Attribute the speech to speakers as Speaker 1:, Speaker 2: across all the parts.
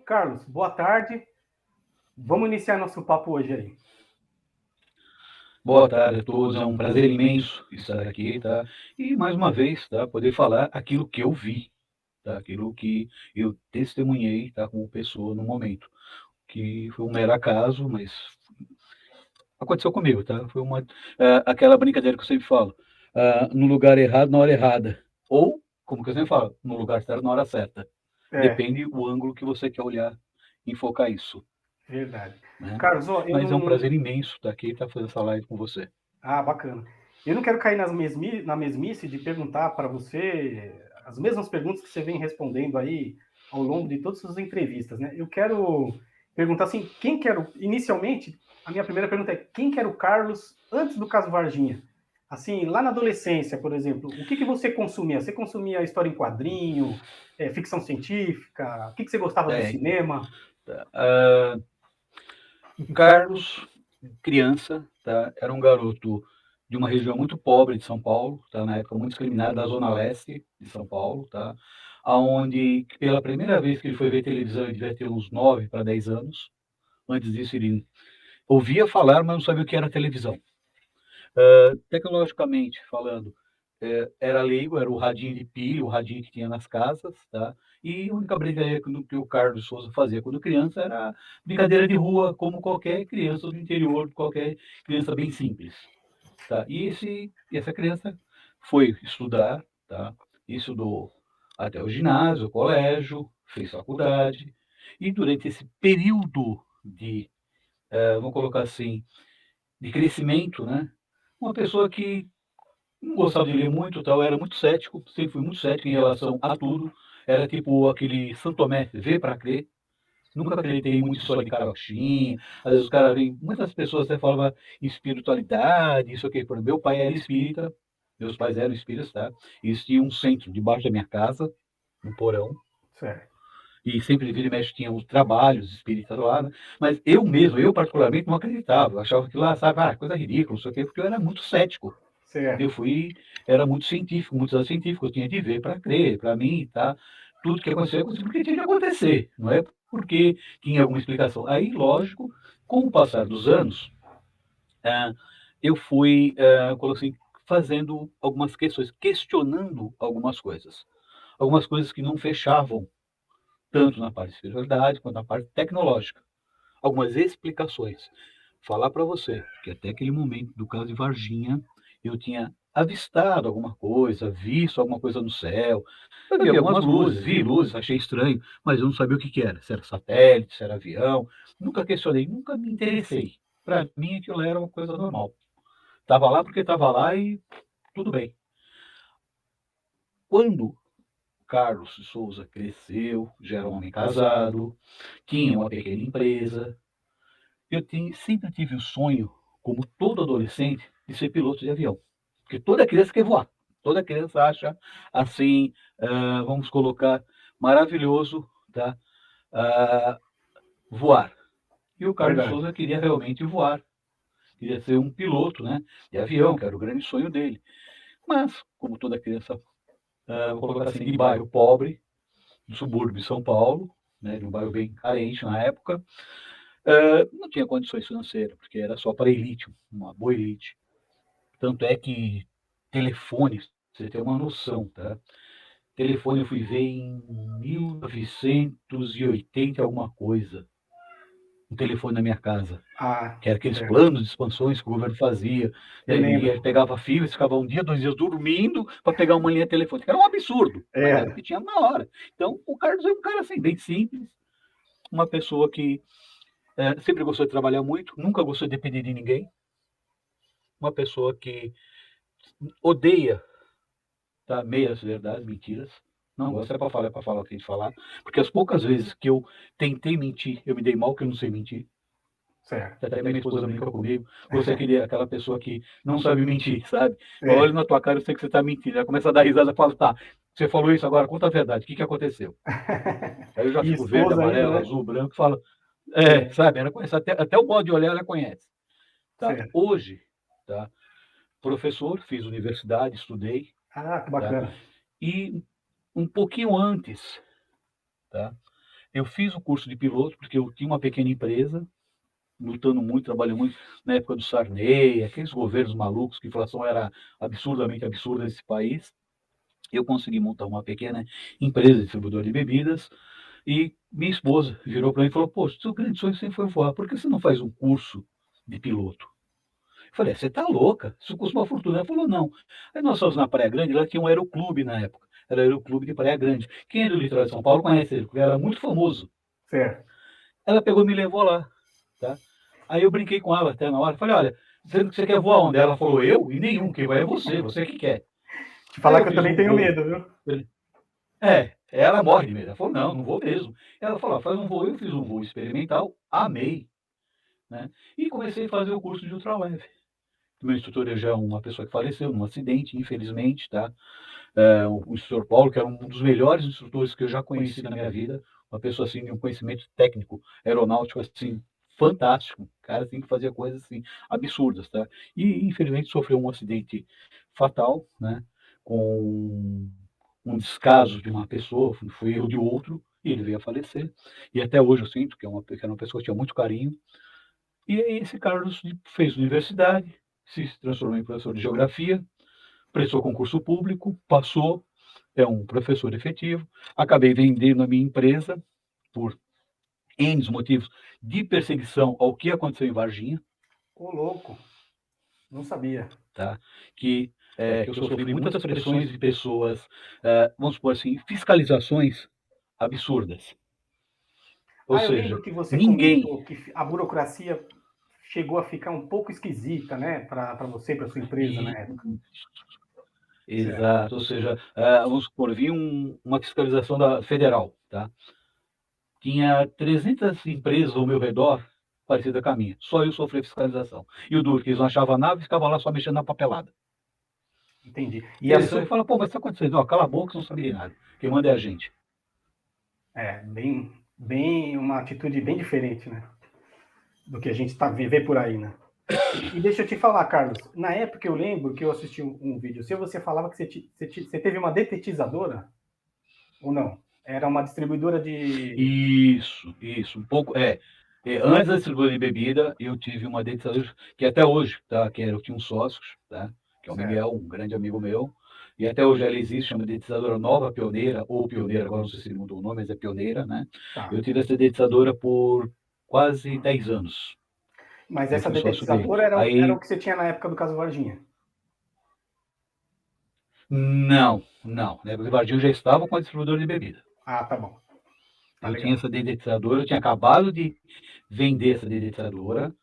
Speaker 1: Carlos, boa tarde. Vamos iniciar nosso papo hoje aí.
Speaker 2: Boa tarde a todos, é um prazer imenso estar aqui, tá? E mais uma vez, tá? Poder falar aquilo que eu vi, tá? Aquilo que eu testemunhei, tá? Como pessoa no momento, que foi um mero acaso, mas aconteceu comigo, tá? Foi aquela brincadeira que eu sempre falo, no lugar errado, na hora errada, ou, como que eu sempre falo, no lugar certo, na hora certa.
Speaker 1: É,
Speaker 2: Depende do ângulo que você quer olhar e enfocar isso,
Speaker 1: verdade.
Speaker 2: né?
Speaker 1: Carlos, ó, eu
Speaker 2: Mas é um
Speaker 1: não.
Speaker 2: prazer imenso estar aqui e estar fazendo essa live com você.
Speaker 1: Ah, bacana. Eu não quero cair na mesmice de perguntar para você as mesmas perguntas que você vem respondendo aí ao longo de todas as suas entrevistas, né? Eu quero perguntar assim, inicialmente, a minha primeira pergunta é quem que era o Carlos antes do caso Varginha? Assim, lá na adolescência, por exemplo, o que você consumia? Você consumia história em quadrinho, ficção científica? O que você gostava do
Speaker 2: É,
Speaker 1: cinema?
Speaker 2: tá. O Carlos, criança, tá? Era um garoto de uma região muito pobre de São Paulo, tá? Na época muito discriminada, da zona leste de São Paulo, tá? Aonde pela primeira vez que ele foi ver televisão, ele devia ter uns 9 para 10 anos. Antes disso, ele ouvia falar, mas não sabia o que era televisão. Tecnologicamente falando, era leigo, era o radinho de pilha, o radinho que tinha nas casas, tá? E a única brincadeira que o Carlos Souza fazia quando criança era brincadeira de rua, como qualquer criança do interior, qualquer criança bem simples, tá? E essa criança foi estudar, tá? Estudou até o ginásio, o colégio, fez faculdade, e durante esse período de, vamos colocar assim, de crescimento, né? Uma pessoa que não gostava de ler muito, tal, era muito cético, sempre fui muito cético em relação a tudo. Era tipo aquele Santo Tomé, vê para crer. Nunca acreditei muito em história de carochinha. Às vezes os caras vêm, muitas pessoas até falavam espiritualidade, isso aqui. Por exemplo, meu pai era espírita, meus pais eram espíritas, tá? Eles tinham um centro debaixo da minha casa, no porão.
Speaker 1: Certo.
Speaker 2: E sempre vira e mexe tinha os trabalhos espíritas lá, né? Mas eu mesmo, eu particularmente não acreditava. Eu achava que lá, sabe, coisa ridícula, isso aqui, porque eu era muito cético. Eu
Speaker 1: Certo.
Speaker 2: fui, era muito científico, muito científico, eu tinha de ver para crer, para mim, tá? Tudo que aconteceu porque tinha de acontecer, não é porque tinha alguma explicação. Aí, lógico, com o passar dos anos, ah, eu fui, assim, fazendo algumas questões, questionando algumas coisas. Algumas coisas que não fechavam, tanto na parte de espiritualidade quanto na parte tecnológica. Algumas explicações. Falar para você que até aquele momento do caso de Varginha, eu tinha avistado alguma coisa, visto alguma coisa no céu. Eu vi algumas luzes, vi luzes, achei estranho, mas eu não sabia o que era. Se era satélite, se era avião. Nunca questionei, nunca me interessei. Para mim, aquilo era uma coisa normal. Estava lá porque estava lá e tudo bem. Quando Carlos Souza cresceu, já era um homem casado, tinha uma pequena empresa, sempre tive o sonho, como todo adolescente, de ser piloto de avião. Porque toda criança quer voar. Toda criança acha assim, vamos colocar, maravilhoso, tá? Ah, voar. E o Carlos
Speaker 1: Verdade.
Speaker 2: Souza queria realmente voar. Queria ser um piloto, né? De avião, que era o grande sonho dele. Mas, como toda criança, vou colocar assim, de bairro pobre, do subúrbio de São Paulo, né, de um bairro bem carente na época, não tinha condições financeiras, porque era só para elite, uma boa elite. Tanto é que telefones, você tem uma noção, tá? Telefone eu fui ver em 1980 alguma coisa. Um telefone na minha casa,
Speaker 1: Ah,
Speaker 2: que era aqueles
Speaker 1: certo.
Speaker 2: planos de expansões que o governo fazia.
Speaker 1: Eu lembro.
Speaker 2: Pegava fio, ficava um dia, 2 dias dormindo para pegar uma linha telefônica. Era um absurdo, mas era o
Speaker 1: É,
Speaker 2: que tinha na hora. Então, o Carlos é um cara assim, bem simples, uma pessoa que sempre gostou de trabalhar muito, nunca gostou de depender de ninguém, uma pessoa que odeia, tá? Meias verdades, mentiras. Não gosto, é para falar o que tem que falar. Porque as poucas vezes que eu tentei mentir, eu me dei mal, que eu não sei mentir.
Speaker 1: certo.
Speaker 2: Até minha esposa brinca comigo. Você é aquela pessoa que não sabe mentir, sabe? Eu olho
Speaker 1: É.
Speaker 2: na tua cara, eu sei que você está mentindo. Ela começa a dar risada e fala, tá, você falou isso agora, conta a verdade, o que aconteceu? Aí eu já
Speaker 1: E
Speaker 2: fico verde,
Speaker 1: esposa ainda,
Speaker 2: amarelo,
Speaker 1: né?
Speaker 2: azul, branco, falo,
Speaker 1: É,
Speaker 2: sabe? Ela conhece, até o modo de olhar ela conhece. Tá?
Speaker 1: certo.
Speaker 2: Hoje, tá? Professor, fiz universidade, estudei,
Speaker 1: Ah, que
Speaker 2: tá?
Speaker 1: bacana.
Speaker 2: E um pouquinho antes, tá? eu fiz o curso de piloto porque eu tinha uma pequena empresa, lutando muito, trabalhando muito na época do Sarney, aqueles governos malucos, que a inflação era absurdamente absurda nesse país. Eu consegui montar uma pequena empresa distribuidora de bebidas e minha esposa virou para mim e falou: Poxa, seu grande sonho sempre foi voar, por que você não faz um curso de piloto? Eu falei: Você tá louca? Isso custa uma fortuna. Ela falou: Não. Aí nós fomos na Praia Grande, lá tinha um aeroclube na época. Era o aeroclube de Praia Grande. Quem é do litoral de São Paulo conhece ele, porque era muito famoso.
Speaker 1: Certo.
Speaker 2: Ela pegou e me levou lá, tá? Aí eu brinquei com ela até na hora. Falei: Olha, você quer voar onde? Ela falou: Eu? E nenhum. Quem vai é você que quer.
Speaker 1: Te
Speaker 2: Aí
Speaker 1: falar
Speaker 2: eu
Speaker 1: que eu
Speaker 2: fiz
Speaker 1: também
Speaker 2: um
Speaker 1: tenho
Speaker 2: voo.
Speaker 1: medo, viu?
Speaker 2: Ela morre de medo. Ela falou: Não, não vou mesmo. Ela falou: Faz um voo. Eu fiz um voo experimental, amei, né? E comecei a fazer o curso de ultraleve. Meu instrutor já é uma pessoa que faleceu num acidente, infelizmente, tá? O instrutor Paulo, que era um dos melhores instrutores que eu já conheci na minha vida, uma pessoa assim de um conhecimento técnico, aeronáutico assim fantástico, cara assim que fazia coisas assim absurdas, tá? E infelizmente sofreu um acidente fatal, né? Com um descaso de uma pessoa, foi erro de outro, e ele veio a falecer. E até hoje eu sinto que era uma pessoa que tinha muito carinho. E aí esse Carlos fez universidade, se transformou em professor de geografia, prestou concurso público, passou, é um professor efetivo. Acabei vendendo a minha empresa por N motivos de perseguição ao que aconteceu em Varginha,
Speaker 1: Ô, louco. Não sabia.
Speaker 2: tá? Que eu sofri muitas pressões de pessoas, vamos supor assim, fiscalizações absurdas. Ou
Speaker 1: Ah, eu lembro
Speaker 2: seja,
Speaker 1: que você
Speaker 2: ninguém.
Speaker 1: comentou que a burocracia chegou a ficar um pouco esquisita, né, para você e para sua empresa na
Speaker 2: E,
Speaker 1: época. Certo.
Speaker 2: exato, ou seja, vamos supor, vi uma fiscalização da federal, tá? Tinha 300 empresas ao meu redor parecida com a minha. Só eu sofri fiscalização. E o duro, que eles não achavam nada e ficavam lá só mexendo na papelada.
Speaker 1: Entendi.
Speaker 2: E eles sempre falam: Pô, mas o que está acontecendo? Ó, cala a boca, você não sabia de nada. Quem manda é a gente.
Speaker 1: Bem, uma atitude bem diferente, né, do que a gente vê por aí, né? E deixa eu te falar, Carlos, na época eu lembro que eu assisti um vídeo seu, você falava que você teve uma detetizadora, ou não? Era uma distribuidora de...
Speaker 2: Isso. Um pouco. Antes da distribuidora de bebida, eu tive uma dedicadora que até hoje, tá? Eu tinha um sócio, tá? Que é o
Speaker 1: Certo.
Speaker 2: Miguel, um grande amigo meu. E até hoje ela existe, chama dedicadora Nova Pioneira, ou Pioneira, agora não sei se ele mudou o nome, mas é Pioneira, né?
Speaker 1: Tá.
Speaker 2: Eu tive essa dedicadora por quase 10 anos.
Speaker 1: Mas
Speaker 2: Eu
Speaker 1: essa
Speaker 2: fui sócio dele.
Speaker 1: detetizadora era o
Speaker 2: Aí,
Speaker 1: que você tinha na época do caso Varginha.
Speaker 2: não, né? Porque o Varginho já estava com a distribuidora de bebida.
Speaker 1: Ah, tá bom. Tá
Speaker 2: Eu tinha
Speaker 1: legal.
Speaker 2: essa dedetizadora, eu tinha acabado de vender essa dedetizadora,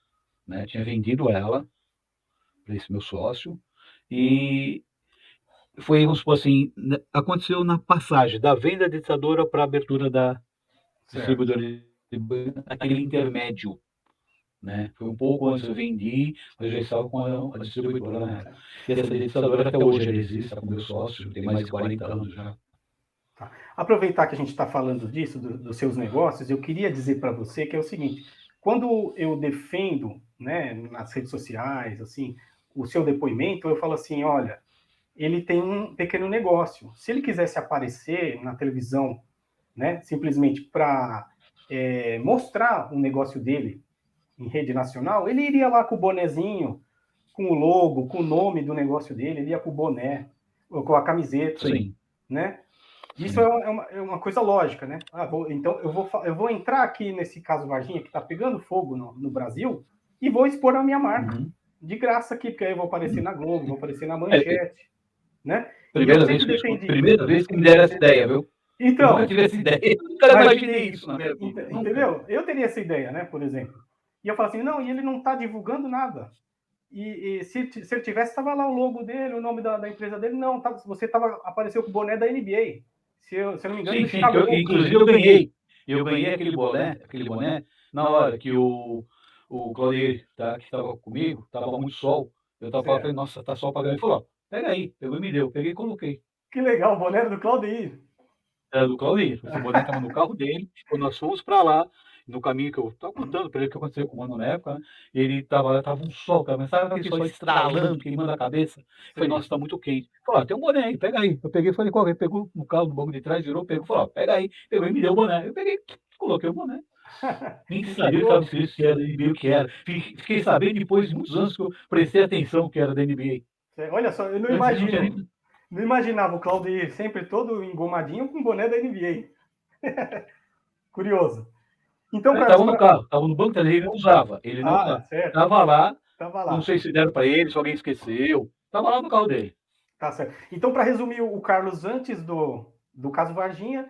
Speaker 2: né? Tinha vendido ela para esse meu sócio. E foi, vamos supor assim, aconteceu na passagem da venda da dedetizadora para a abertura da
Speaker 1: Certo.
Speaker 2: distribuidora de bebida, aquele intermédio. Né? Foi um pouco antes eu vendi, mas eu já estava com a distribuidora na época. E essa dedetizadora até hoje ela existe, está com meu sócio, tem mais de 40 anos já.
Speaker 1: Tá. Aproveitar que a gente está falando disso, dos seus negócios, eu queria dizer para você que é o seguinte: quando eu defendo, né, nas redes sociais, assim, o seu depoimento, eu falo assim, olha, ele tem um pequeno negócio. Se ele quisesse aparecer na televisão, né, simplesmente para mostrar o negócio dele em rede nacional, ele iria lá com o bonezinho, com o logo, com o nome do negócio dele, ele ia com o boné, ou com a camiseta,
Speaker 2: Sim,
Speaker 1: né? Isso
Speaker 2: sim.
Speaker 1: é uma coisa lógica, né? Então eu vou entrar aqui nesse caso Varginha que está pegando fogo no Brasil e vou expor a minha marca
Speaker 2: Uhum.
Speaker 1: de graça aqui, porque aí eu vou aparecer na Globo, vou aparecer na
Speaker 2: É,
Speaker 1: Manchete, né? E eu
Speaker 2: primeira vez
Speaker 1: sempre
Speaker 2: que eu escuto,
Speaker 1: defendi.
Speaker 2: primeira vez que me deram essa ideia, viu? Eu nunca
Speaker 1: Então,
Speaker 2: tive essa ideia. Nunca
Speaker 1: mas
Speaker 2: imaginei isso na minha vida. Nunca.
Speaker 1: entendeu? Eu teria essa ideia, né? Por exemplo. E eu falo assim, não, e ele não está divulgando nada. E se ele tivesse, estava lá o logo dele, o nome da empresa dele. Não, você apareceu com o boné da NBA. Se eu não me engano,
Speaker 2: Sim,
Speaker 1: do
Speaker 2: sim,
Speaker 1: Chicago Bulls.
Speaker 2: inclusive eu ganhei. Eu ganhei aquele boné, na hora que o Claudir, tá, que estava comigo, estava muito sol. Eu estava falando,
Speaker 1: Certo.
Speaker 2: nossa, tá sol pra ganhar. Ele falou: Ó, pega aí. Pegou e me deu. Peguei e coloquei.
Speaker 1: Que legal, o boné do Claudir.
Speaker 2: Era do Claudir. Esse boné estava no carro dele. Quando nós fomos para lá, no caminho que eu estava contando para ele o que aconteceu com o mano na época, né? Ele tava um sol, cara, mas sabe aquele sol estralando, queimando a cabeça? Eu falei:
Speaker 1: Sei.
Speaker 2: Nossa, tá muito quente. Ele falou: Tem um boné aí, pega aí. Eu peguei e falei: Qual? Ele pegou no carro, no banco de trás, virou, pegou, falou: Pega aí. Pegou e me deu o boné. Eu peguei, Coloquei o boné. Nem sabia o que estava escrito, se era da NBA, o que era. Fiquei sabendo depois de muitos anos que eu prestei atenção que era da NBA.
Speaker 1: Olha só, eu não
Speaker 2: Antes não tinha nem...
Speaker 1: imagino. Não imaginava o Claudio sempre todo engomadinho com boné da NBA. Curioso. Então,
Speaker 2: Ele
Speaker 1: Carlos,
Speaker 2: estava no carro, estava no banco, ele não usava. Ele não usava.
Speaker 1: certo.
Speaker 2: Estava lá,
Speaker 1: Tava
Speaker 2: não
Speaker 1: lá.
Speaker 2: sei se deram para ele, se alguém esqueceu. Estava lá no carro dele.
Speaker 1: Tá certo. Então, para resumir, o Carlos, antes do caso Varginha,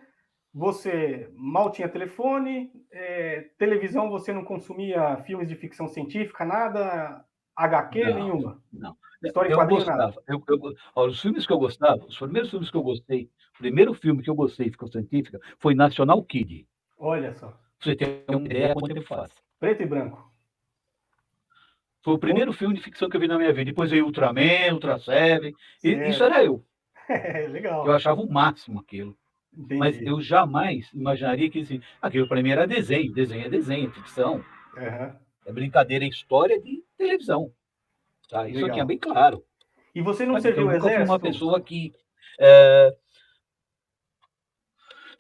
Speaker 1: você mal tinha telefone, televisão você não consumia filmes de ficção científica, nada, HQ
Speaker 2: Não,
Speaker 1: nenhuma.
Speaker 2: não.
Speaker 1: História em
Speaker 2: Eu
Speaker 1: quadrinho, nada.
Speaker 2: gostava. Olha, os filmes que eu gostava, os primeiros filmes que eu gostei, o primeiro filme que eu gostei de ficção científica foi National Kid.
Speaker 1: Olha só.
Speaker 2: Pra você ter uma ideia quanto tempo faz.
Speaker 1: Preto e branco.
Speaker 2: Foi o primeiro filme de ficção que eu vi na minha vida. Depois veio Ultraman, Ultra Seven. Isso era eu.
Speaker 1: Legal.
Speaker 2: Eu achava o máximo aquilo.
Speaker 1: Entendi.
Speaker 2: Mas eu jamais imaginaria que assim, aquilo para mim era desenho. Desenho é desenho, é ficção.
Speaker 1: Uhum.
Speaker 2: É brincadeira, é história de televisão. Tá? Isso aqui é
Speaker 1: Legal.
Speaker 2: bem claro.
Speaker 1: E você não
Speaker 2: Mas
Speaker 1: serviu
Speaker 2: eu
Speaker 1: o
Speaker 2: nunca fui uma
Speaker 1: exército?
Speaker 2: pessoa que...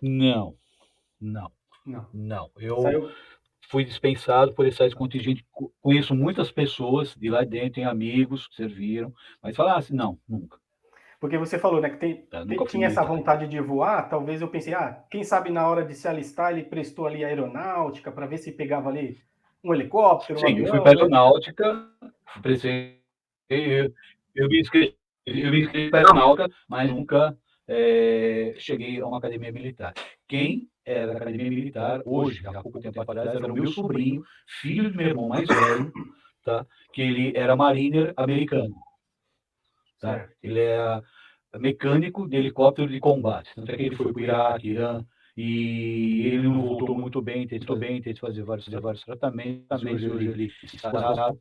Speaker 2: Não. Eu
Speaker 1: Saiu.
Speaker 2: fui dispensado por esse contingente. Conheço muitas pessoas de lá dentro, tem amigos que serviram, mas falar assim, não, nunca.
Speaker 1: Porque você falou, né, que
Speaker 2: Nunca fui
Speaker 1: tinha essa
Speaker 2: militar.
Speaker 1: vontade de voar, talvez eu pensei, quem sabe na hora de se alistar ele prestou ali a aeronáutica para ver se pegava ali um helicóptero, um
Speaker 2: Sim, eu fui
Speaker 1: avião,
Speaker 2: para a
Speaker 1: né?
Speaker 2: aeronáutica, eu me inscrevi para a aeronáutica, mas nunca cheguei a uma academia militar. Quem era da academia militar, hoje, há pouco tempo atrás, era o meu sobrinho, filho do meu irmão mais velho, tá? Que ele era mariner americano. Tá?
Speaker 1: Certo.
Speaker 2: Ele é mecânico de helicóptero de combate. Tanto é que ele foi para o Iraque, Irã, e ele não voltou muito bem, teve que fazer vários tratamentos. Hoje ele está aposentado.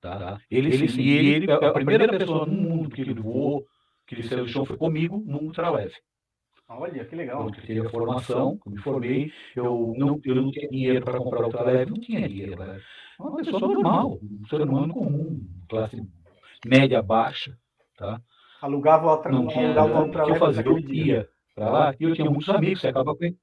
Speaker 2: Tá? Ele é a primeira pessoa no mundo que ele voou, que ele saiu do chão, foi comigo num ultraleve.
Speaker 1: Olha, que legal.
Speaker 2: Quando eu tive a formação, eu me formei, eu não tinha dinheiro para comprar ultraleve, não tinha dinheiro. Era uma pessoa normal, um ser humano comum, classe média baixa. Tá?
Speaker 1: Alugava
Speaker 2: Não tinha
Speaker 1: o
Speaker 2: o que eu fazia, eu ia para lá e eu tinha muitos amigos, você acaba com...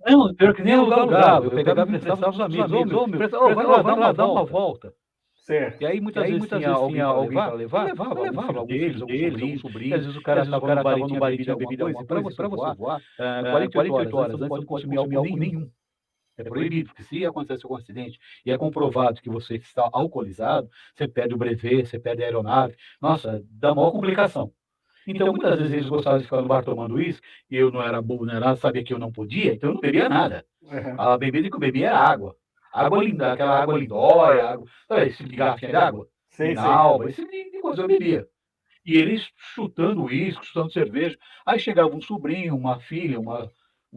Speaker 2: Não, pior que nem alugava, eu pegava e emprestava os amigos, vai lá, dá uma volta.
Speaker 1: Certo.
Speaker 2: E aí muitas vezes tinha alguém para levar, eu levava algum filho deles, algum sobrinho, e às vezes o cara estava no bar e tinha bebida alguma coisa, para você voar, 48 horas, você não pode consumir álcool nenhum. É proibido, porque se acontece algum acidente e é comprovado que você está alcoolizado, você perde o brevet, você perde a aeronave, nossa, dá maior complicação. Então, muitas vezes eles gostavam de ficar no bar tomando isso, e eu não era bobo, não era nada, sabia que eu não podia, então eu não bebia nada. A bebida que eu bebia era água. Água linda, aquela água lindóia, água, sabe esse tipo de garrafinha de água? Minalba, esse tipo de coisa eu bebia. E eles chutando uísque, chutando cerveja. Aí chegava um sobrinho, uma filha, uma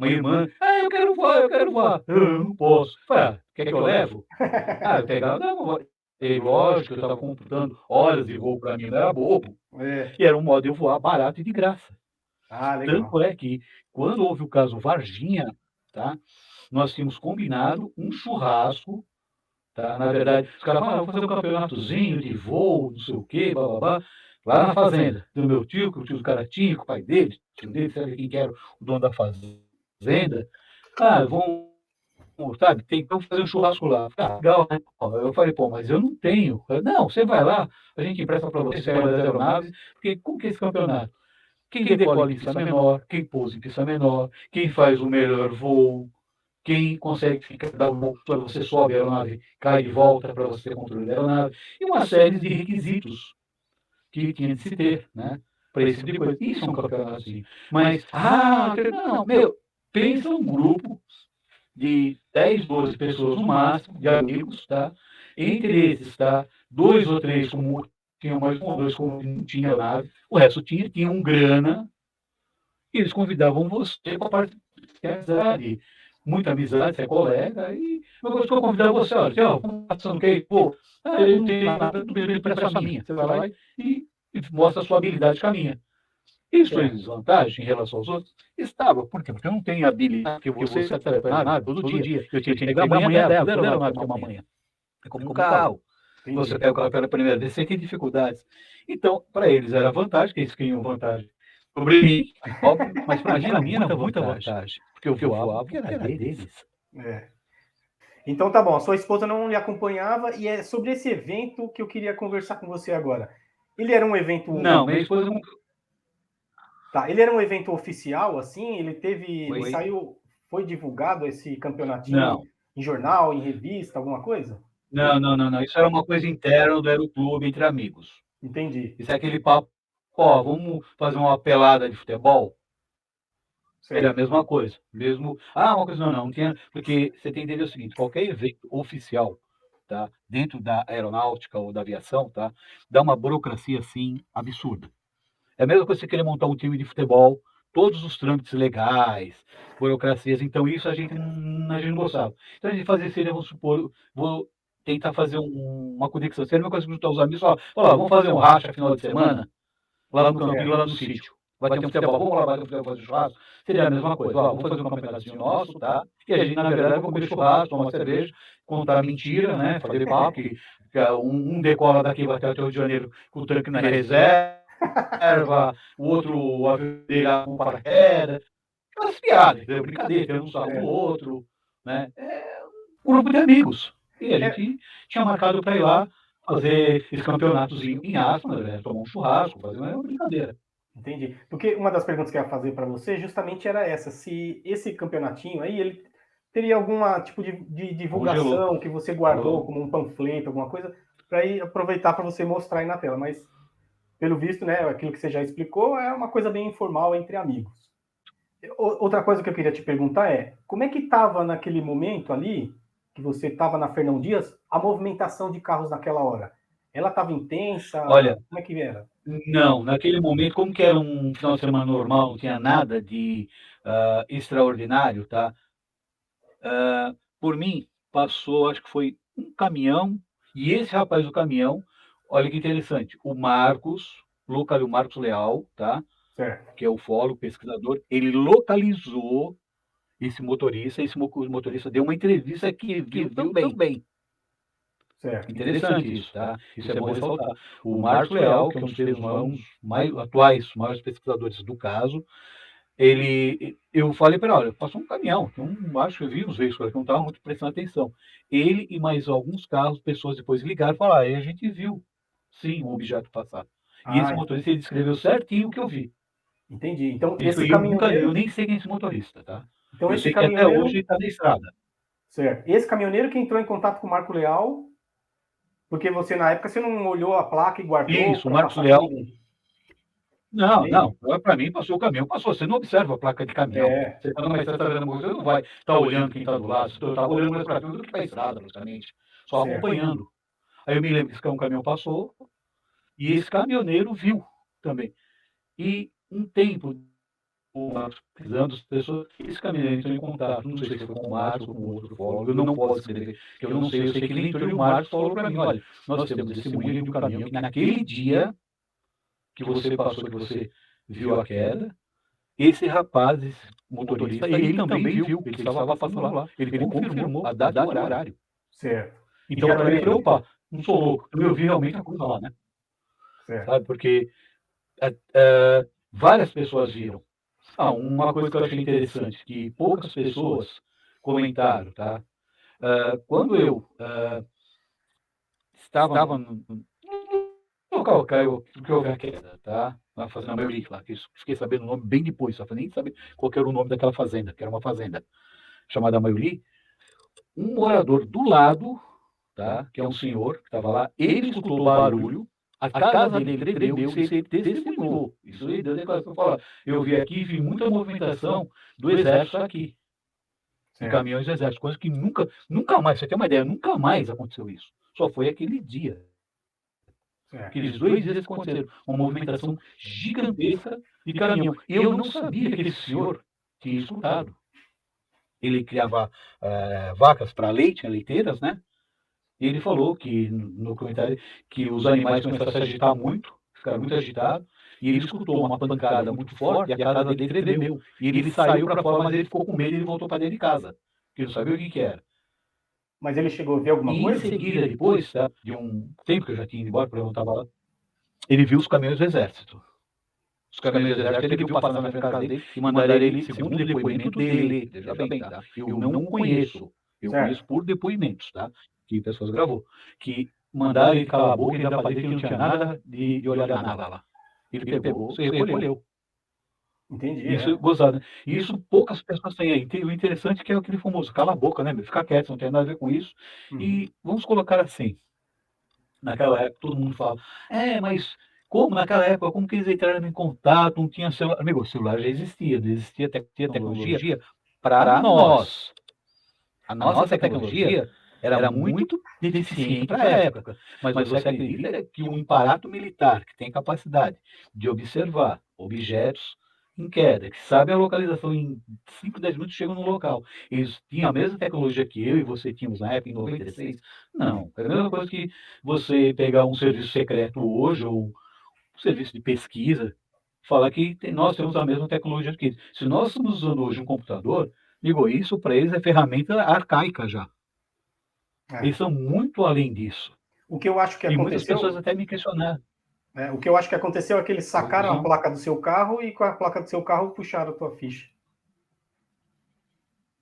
Speaker 2: irmã. Eu quero voar, eu quero voar. Eu não posso. Falei, quer que eu levo? Eu pegava, não, lógico, eu estava computando horas de voo para mim, não era bobo. E era um modo de eu voar barato e de graça.
Speaker 1: Legal.
Speaker 2: Tanto é que, quando houve o caso Varginha, tá, nós tínhamos combinado um churrasco. Tá? Na verdade, os caras falaram, vou fazer um campeonatozinho de voo, não sei o quê, blá, blá, blá, lá na fazenda, do meu tio, que o tio do cara tinha, com o pai dele, sabe quem que era o dono da fazenda. Vamos, sabe, tem que fazer um churrasco lá. Legal, né? Eu falei, mas eu não tenho. Não, você vai lá, a gente empresta para você, você pega das aeronaves, porque como que é esse campeonato? Quem decola em pista menor, quem pousa em pista menor, quem faz o melhor voo, quem consegue dar um voo, você sobe a aeronave, cai de volta para você ter controle da aeronave, e uma série de requisitos que tinha de se ter, né? Para esse tipo de coisa. Isso é um campeonato assim. Mas, não, pensa um grupo de 10, 12 pessoas no máximo, de amigos, tá? Entre esses, tá? 2 ou 3 como tinham mais um ou dois como não tinha nave, o resto tinha um grana, e eles convidavam você para participar de muita amizade, você é colega, e eu gosto de convidar você, olha, passando o que? Eu não tenho nada, tudo bem, presta a minha. Você vai lá e mostra a sua habilidade com a minha. Isso é desvantagem em relação aos outros? Estava. Por quê? Porque eu não tenho habilidade que você atrapalha todo dia. Eu tinha que pegar amanhã dela, toda aeronave tem uma manhã. É como um carro. Você pega o carro pela primeira vez, você tem dificuldades. Então, para eles era vantagem, que eles queriam vantagem. sobre mim, óbvio, mas para mim era muita vantagem, porque eu voava porque era deles.
Speaker 1: É. Então tá bom, a sua esposa não lhe acompanhava e é sobre esse evento que eu queria conversar com você agora. Ele era um evento.
Speaker 2: Não, minha esposa não
Speaker 1: Tá, ele era um evento oficial, assim? Ele
Speaker 2: foi.
Speaker 1: saiu, foi divulgado esse campeonatinho
Speaker 2: Não,
Speaker 1: em jornal, em revista, alguma coisa?
Speaker 2: não. Isso era uma coisa interna do Aeroclube entre amigos.
Speaker 1: Entendi.
Speaker 2: Isso é aquele papo, ó, vamos fazer uma pelada de futebol? Era a
Speaker 1: Certo.
Speaker 2: mesma coisa. Mesmo. Ah, uma coisa não tinha. Porque você tem que entender o seguinte: qualquer evento oficial, tá? Dentro da aeronáutica ou da aviação, tá? Dá uma burocracia assim absurda. É a mesma coisa que você querer montar um time de futebol, todos os trâmites legais, burocracias. Então, isso a gente não gostava. Então, a gente fazia seria, vamos supor, vou tentar fazer uma conexão. Seria a mesma coisa que juntar os amigos e falar, vamos fazer um racha final de semana, lá no campinho, lá no sítio. Vai ter um futebol, vamos lá, vai ter um futebol, fazer churrasco. Seria a mesma coisa. Ó, vamos fazer um campeonatinho nosso, tá? E a gente, na verdade, vai comer churrasco, tomar cerveja, contar mentira, né? Fazer papo, que um decola daqui, vai até o Rio de Janeiro com o tanque na reserva, o outro avião dele com paraquedas. Aquelas piadas, entendeu? Brincadeira, tem um sarro do outro, né? É um grupo de amigos. E a
Speaker 1: É,
Speaker 2: gente tinha marcado para ir lá fazer esse campeonatozinho em Aspa, né? Tomar um churrasco, fazer uma brincadeira.
Speaker 1: entendi. Porque uma das perguntas que eu ia fazer para você justamente era essa: se esse campeonatinho aí ele teria algum tipo de
Speaker 2: Congelou.
Speaker 1: divulgação que você guardou como um panfleto, alguma coisa, para ir aproveitar para você mostrar aí na tela. Mas, pelo visto, né, aquilo que você já explicou é uma coisa bem informal entre amigos. Outra coisa que eu queria te perguntar é, como é que estava naquele momento ali, que você estava na Fernão Dias, a movimentação de carros naquela hora? Ela estava intensa?
Speaker 2: Olha,
Speaker 1: Como é que era?
Speaker 2: não, naquele momento, como que era um final de semana normal, não tinha nada de extraordinário, tá? Por mim, passou, acho que foi um caminhão, e esse rapaz do caminhão, olha que interessante, o Marcos Leal, tá?
Speaker 1: Certo,
Speaker 2: Que é o ufólogo, pesquisador, ele localizou esse motorista deu uma entrevista que viu também.
Speaker 1: certo.
Speaker 2: Interessante isso, tá? Isso é bom ressaltar. O Marcos Leal, que é um dos seres humanos mais atuais, maiores pesquisadores do caso, eu falei para ele, olha, passou um caminhão, acho que eu vi os veículos que não estavam muito prestando atenção. Ele e mais alguns carros, pessoas depois ligaram e falaram, a gente viu, sim, um objeto passar. E esse
Speaker 1: Ah,
Speaker 2: motorista, ele descreveu certinho o que eu vi.
Speaker 1: entendi. Então
Speaker 2: Isso eu nem sei quem é esse motorista, tá? Eu
Speaker 1: esse
Speaker 2: sei que até hoje
Speaker 1: caminhoneiro,
Speaker 2: ele está na estrada.
Speaker 1: certo. Esse caminhoneiro que entrou em contato com o Marco Leal, porque você na época você não olhou a placa e guardou
Speaker 2: Isso, o
Speaker 1: para
Speaker 2: Marcos
Speaker 1: passar para
Speaker 2: Leal.
Speaker 1: ninguém.
Speaker 2: Não,
Speaker 1: Entendi.
Speaker 2: para mim passou o caminhão, passou. Você não observa a placa de caminhão.
Speaker 1: É,
Speaker 2: Você está numa estrada, tá vendo, você não vai estar olhando quem está do lado. Eu estava olhando mais para frente do que para a estrada, praticamente. Só
Speaker 1: certo.
Speaker 2: acompanhando. Aí eu me lembro que esse caminhão passou e esse caminhoneiro viu também. E um tempo, o Marcos pesquisando as pessoas, esse caminhoneiro entrou em contato. Não sei se foi com o Marcos ou com outro fólogo, eu não posso escrever, que eu sei que ele entrou e o Marcos falou para mim, olha, nós temos testemunha de um caminhão que naquele dia que você passou, que você viu a queda, esse rapaz, esse motorista, ele também viu, ele estava passando lá, ele confirmou a data e o horário.
Speaker 1: Certo. E
Speaker 2: Então,
Speaker 1: já
Speaker 2: para mim, eu falei,
Speaker 1: foi.
Speaker 2: opa, não sou louco, eu vi realmente a coisa lá, né?
Speaker 1: Certo.
Speaker 2: Sabe, porque várias pessoas viram. Uma coisa que eu achei interessante, que poucas pessoas comentaram, tá? Quando eu estava no local que houve a queda, tá? Na fazenda Maiuri, lá, que eu fiquei sabendo o nome bem depois, só nem saber qual que era o nome daquela fazenda, que era uma fazenda chamada Maiuri. Um morador do lado, tá? Que é um senhor que estava lá, ele escutou barulho, a casa dele tremeu, isso ele testemunhou. Isso ele deu declaração, falou, eu vi aqui, vi muita movimentação do exército aqui, de
Speaker 1: Certo.
Speaker 2: caminhões do exército, coisa que nunca mais, você tem uma ideia, nunca mais aconteceu isso. Só foi aquele dia.
Speaker 1: Certo.
Speaker 2: Aqueles 2 dias que aconteceram, uma movimentação gigantesca de caminhão. E eu não sabia que esse senhor tinha escutado. Ele criava vacas para leite, leiteiras, né? E ele falou que, no comentário, que os animais começaram a se agitar muito, ficaram muito agitados, e ele escutou uma pancada muito forte e a casa dele tremeu. E ele saiu para fora, mas ele ficou com medo e ele voltou para dentro de casa, porque ele não sabia o que era.
Speaker 1: Mas ele chegou a ver alguma
Speaker 2: E em
Speaker 1: coisa?
Speaker 2: seguida, depois, tá, de um tempo que eu já tinha ido embora, porque eu não estava lá, ele viu os caminhões do exército. Os caminhões do exército, ele viu passar na frente da casa dele e mandaram ele, segundo o depoimento dele, veja bem, tá? Eu não conheço, eu conheço
Speaker 1: Certo.
Speaker 2: por depoimentos, tá? Que pessoas gravou, que mandaram ele calar a boca e ainda pra dizer que não tinha nada de olhar nada lá. Ele pegou, se recolheu.
Speaker 1: Entendi,
Speaker 2: Isso,
Speaker 1: é.
Speaker 2: gozado, né? E isso poucas pessoas têm aí. O interessante é que é aquele famoso, cala a boca, né, meu? Fica quieto, não tem nada a ver com isso.
Speaker 1: Uhum.
Speaker 2: E vamos colocar assim, naquela época todo mundo fala, mas como naquela época, como que eles entraram em contato, não tinha celular? Amigo, o celular já existia, existia tecnologia para nós. A nossa tecnologia era muito deficiente para a época. Mas você acredita que um aparato militar que tem capacidade de observar objetos em queda, que sabe a localização em 5, 10 minutos chegam no local. Eles tinham a mesma tecnologia que eu e você tínhamos na época, em 96? Não. É a mesma coisa que você pegar um serviço secreto hoje, ou um serviço de pesquisa, falar que nós temos a mesma tecnologia que eles. Se nós estamos usando hoje um computador, digo, isso para eles é ferramenta arcaica já.
Speaker 1: É.
Speaker 2: Eles são muito além disso.
Speaker 1: O que eu acho que
Speaker 2: E muitas pessoas
Speaker 1: aconteceu,
Speaker 2: até me questionaram.
Speaker 1: o que eu acho que aconteceu é que eles sacaram a
Speaker 2: Uhum.
Speaker 1: placa do seu carro e com a placa do seu carro puxaram a tua ficha, né?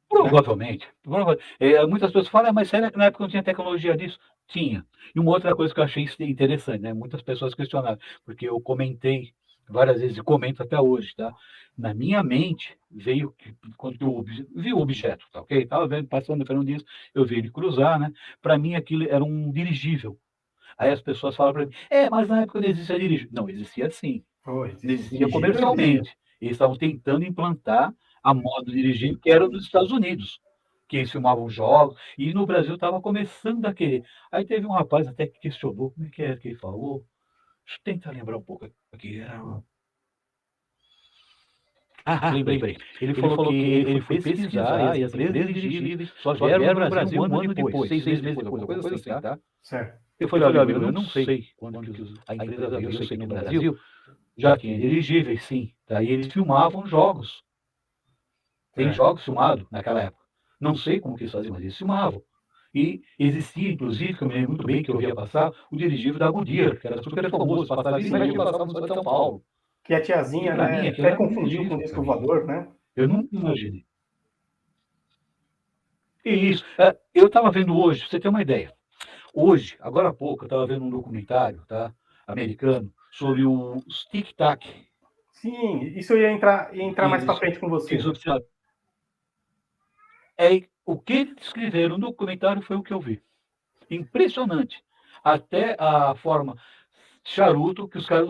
Speaker 2: Provavelmente. Muitas pessoas falam, mas será que na época não tinha tecnologia disso? Tinha. E uma outra coisa que eu achei interessante, né? Muitas pessoas questionaram, porque eu comentei várias vezes, e comento até hoje, tá? Na minha mente veio, quando eu vi o objeto, tá ok? Estava vendo, passando por um disso, eu vi ele cruzar, né? Para mim aquilo era um dirigível. Aí as pessoas falam para mim, mas na época não existia dirigível. Não, existia sim.
Speaker 1: Foi,
Speaker 2: Não
Speaker 1: existe.
Speaker 2: existia
Speaker 1: Dirigível existia.
Speaker 2: comercialmente. Eles estavam tentando implantar a moda dirigível que era nos Estados Unidos, que eles filmavam jogos, e no Brasil estava começando a querer. Aí teve um rapaz até que questionou, como é que era que ele falou? Deixa eu tentar lembrar um pouco aqui. Lembrei. Ele falou que ele foi pesquisar e as empresas dirigíveis só vieram no Brasil um ano depois, 6 meses depois, alguma coisa assim, tá?
Speaker 1: Certo.
Speaker 2: Eu falei, olha, amigo, eu não sei quando que a empresa veio, eu sei que no Brasil já tinha dirigíveis, sim. Daí eles filmavam jogos. Tem
Speaker 1: Certo.
Speaker 2: jogos filmados naquela época. Não sei como que eles faziam, mas eles filmavam. E existia, inclusive, que eu me lembro muito bem que eu via passar, o dirigível da Goodyear, que era super famoso, passava isso, mas passava no de São Paulo.
Speaker 1: Que a
Speaker 2: E
Speaker 1: tiazinha,
Speaker 2: para mim,
Speaker 1: né,
Speaker 2: aquilo
Speaker 1: até
Speaker 2: era um
Speaker 1: confundiu com
Speaker 2: dirigível para
Speaker 1: disco
Speaker 2: mim.
Speaker 1: voador, né?
Speaker 2: Eu nunca imaginei. E isso, eu estava vendo hoje, pra você ter uma ideia. Hoje, agora há pouco, eu estava vendo um documentário, tá, americano, sobre os tic-tac.
Speaker 1: Sim, isso ia entrar mais para
Speaker 2: Eles,
Speaker 1: frente com
Speaker 2: eles
Speaker 1: você.
Speaker 2: observaram. O que eles descreveram no documentário foi o que eu vi. Impressionante. Até a forma charuto que os caras.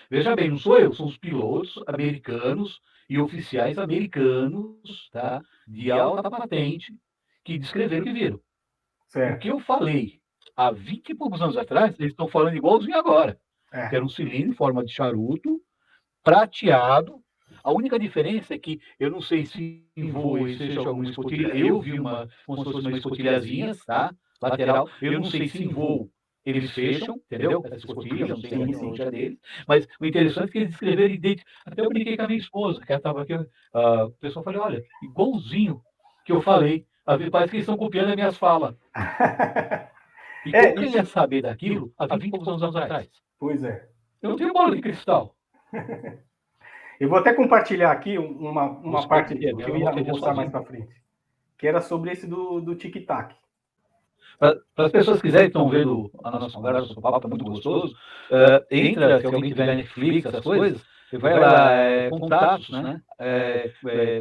Speaker 2: Veja bem, não sou eu, são os pilotos americanos e oficiais americanos, tá? De alta patente que descreveram o que viram. O
Speaker 1: Certo.
Speaker 2: que eu falei há 20 e poucos anos atrás, eles estão falando igualzinho agora. Que
Speaker 1: É.
Speaker 2: era um cilindro em forma de charuto, prateado. A única diferença é que eu não sei se em voo eles fecham alguma escotilha. Eu vi como se fosse uma escotilhazinha, tá? Lateral. Eu não sei se em voo eles fecham, entendeu? Essa escotilha, não sei a
Speaker 1: Sim, sim.
Speaker 2: tecnologia deles. Mas o interessante é que eles descreveram idêntico. Até eu brinquei com a minha esposa, que ela estava aqui. O pessoal falou: olha, igualzinho que eu falei. Parece que eles estão copiando as minhas falas. E como que ele
Speaker 1: Isso.
Speaker 2: ia saber daquilo há 20 e poucos anos atrás?
Speaker 1: Pois é.
Speaker 2: Eu não tenho bola de cristal.
Speaker 1: Eu vou até compartilhar aqui uma
Speaker 2: Você
Speaker 1: parte
Speaker 2: que é
Speaker 1: que eu
Speaker 2: dela,
Speaker 1: ia
Speaker 2: qualquer dia
Speaker 1: mostrar mais
Speaker 2: sozinho.
Speaker 1: para frente, que era sobre esse do tic-tac.
Speaker 2: Para as pessoas que quiserem, estão vendo a nossa conversa, nosso papo está muito gostoso. Entra, se alguém tiver Netflix, essas coisas, você vai lá, contatos, né?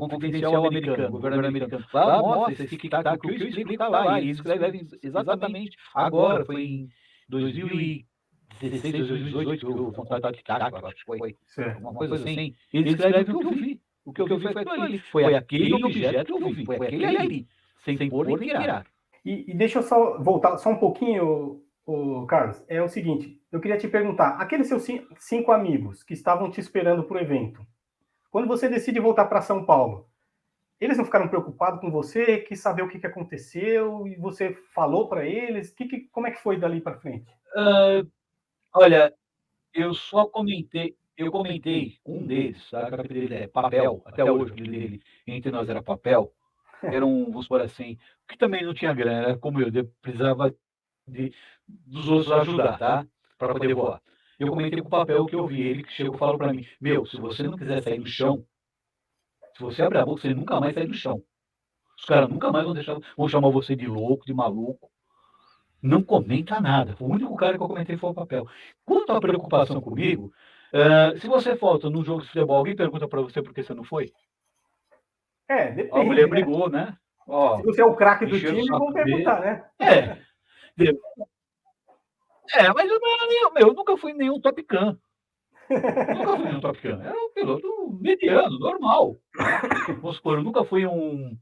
Speaker 2: Confidencial americano, governo americano. Lá mostra esse tic-tac, o que eu explico está lá. E eles escrevem exatamente agora, foi em 2016, 2018, que eu vi contato tic-tac, eu acho que foi
Speaker 1: Certo.
Speaker 2: alguma coisa assim. Eles escrevem o que eu vi. O que eu vi foi aquilo ali. Foi aquele objeto que eu vi, foi aquele ali, sem pôr nem tirar.
Speaker 1: E deixa eu só voltar só um pouquinho, Carlos. É o seguinte, eu queria te perguntar, aqueles seus 5 amigos que estavam te esperando para o evento, quando você decide voltar para São Paulo, eles não ficaram preocupados com você, quis saber o que aconteceu e você falou para eles? Como é que foi dali para frente?
Speaker 2: Olha, eu comentei com um deles, sabe, que o apelido dele é Papel, até hoje o apelido dele entre nós era Papel, era vamos por assim, que também não tinha grana, era como eu precisava dos outros ajudar, tá? Para poder voar. Eu comentei com o papel que eu vi, ele que chegou e falou para mim, meu, se você não quiser sair do chão, se você abrir a boca, você nunca mais sai do chão. Os caras nunca mais vão chamar você de louco, de maluco. Não comenta nada. O único cara que eu comentei foi o papel. Quanto à preocupação comigo, se você falta num jogo de futebol, alguém pergunta para você por que você não foi? A mulher
Speaker 1: Depende, né?
Speaker 2: brigou, né?
Speaker 1: Se
Speaker 2: Ó,
Speaker 1: você é o craque do
Speaker 2: encheram o
Speaker 1: time, vão
Speaker 2: saco dele.
Speaker 1: perguntar, né?
Speaker 2: É, mas eu não era nem, eu nunca fui nenhum Top Gun. Nunca fui nenhum Top Gun. Era um piloto mediano, normal, tá? Vamos supor, eu nunca fui um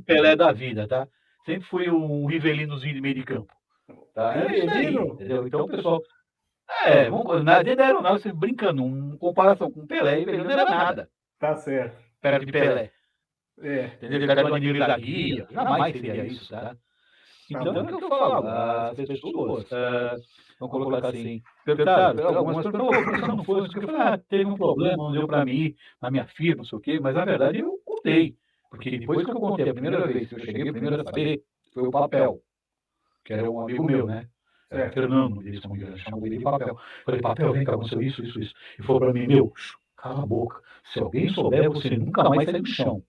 Speaker 2: Pelé da vida, tá? Sempre fui um Rivelinozinho de meio de campo, tá? É isso aí,
Speaker 1: Rivelino?
Speaker 2: entendeu? Então o pessoal, vamos, dentro da aeronave, você brincando, em comparação com Pelé, Rivelino não era nada
Speaker 1: Tá certo.
Speaker 2: perto de Pelé,
Speaker 1: É,
Speaker 2: entendeu? Perto do Ademir da Guia, jamais seria isso, tá?
Speaker 1: tá
Speaker 2: Então, é o
Speaker 1: bom.
Speaker 2: que eu falo, as pessoas, vamos colocar assim, perguntaram, algumas perguntaram, por que você não foi? Eu falei, teve um problema, não deu para mim, na minha firma, não sei o quê, mas na verdade eu contei, porque depois que eu contei a primeira vez, que eu cheguei primeiro a saber, foi o papel, que era um amigo meu, né? Era
Speaker 1: Certo.
Speaker 2: Fernando, eles chamam ele de papel. Falei, papel, vem cá, aconteceu isso, isso, isso. E falou para mim, meu, cala a boca, se alguém souber, você nunca mais sai do chão.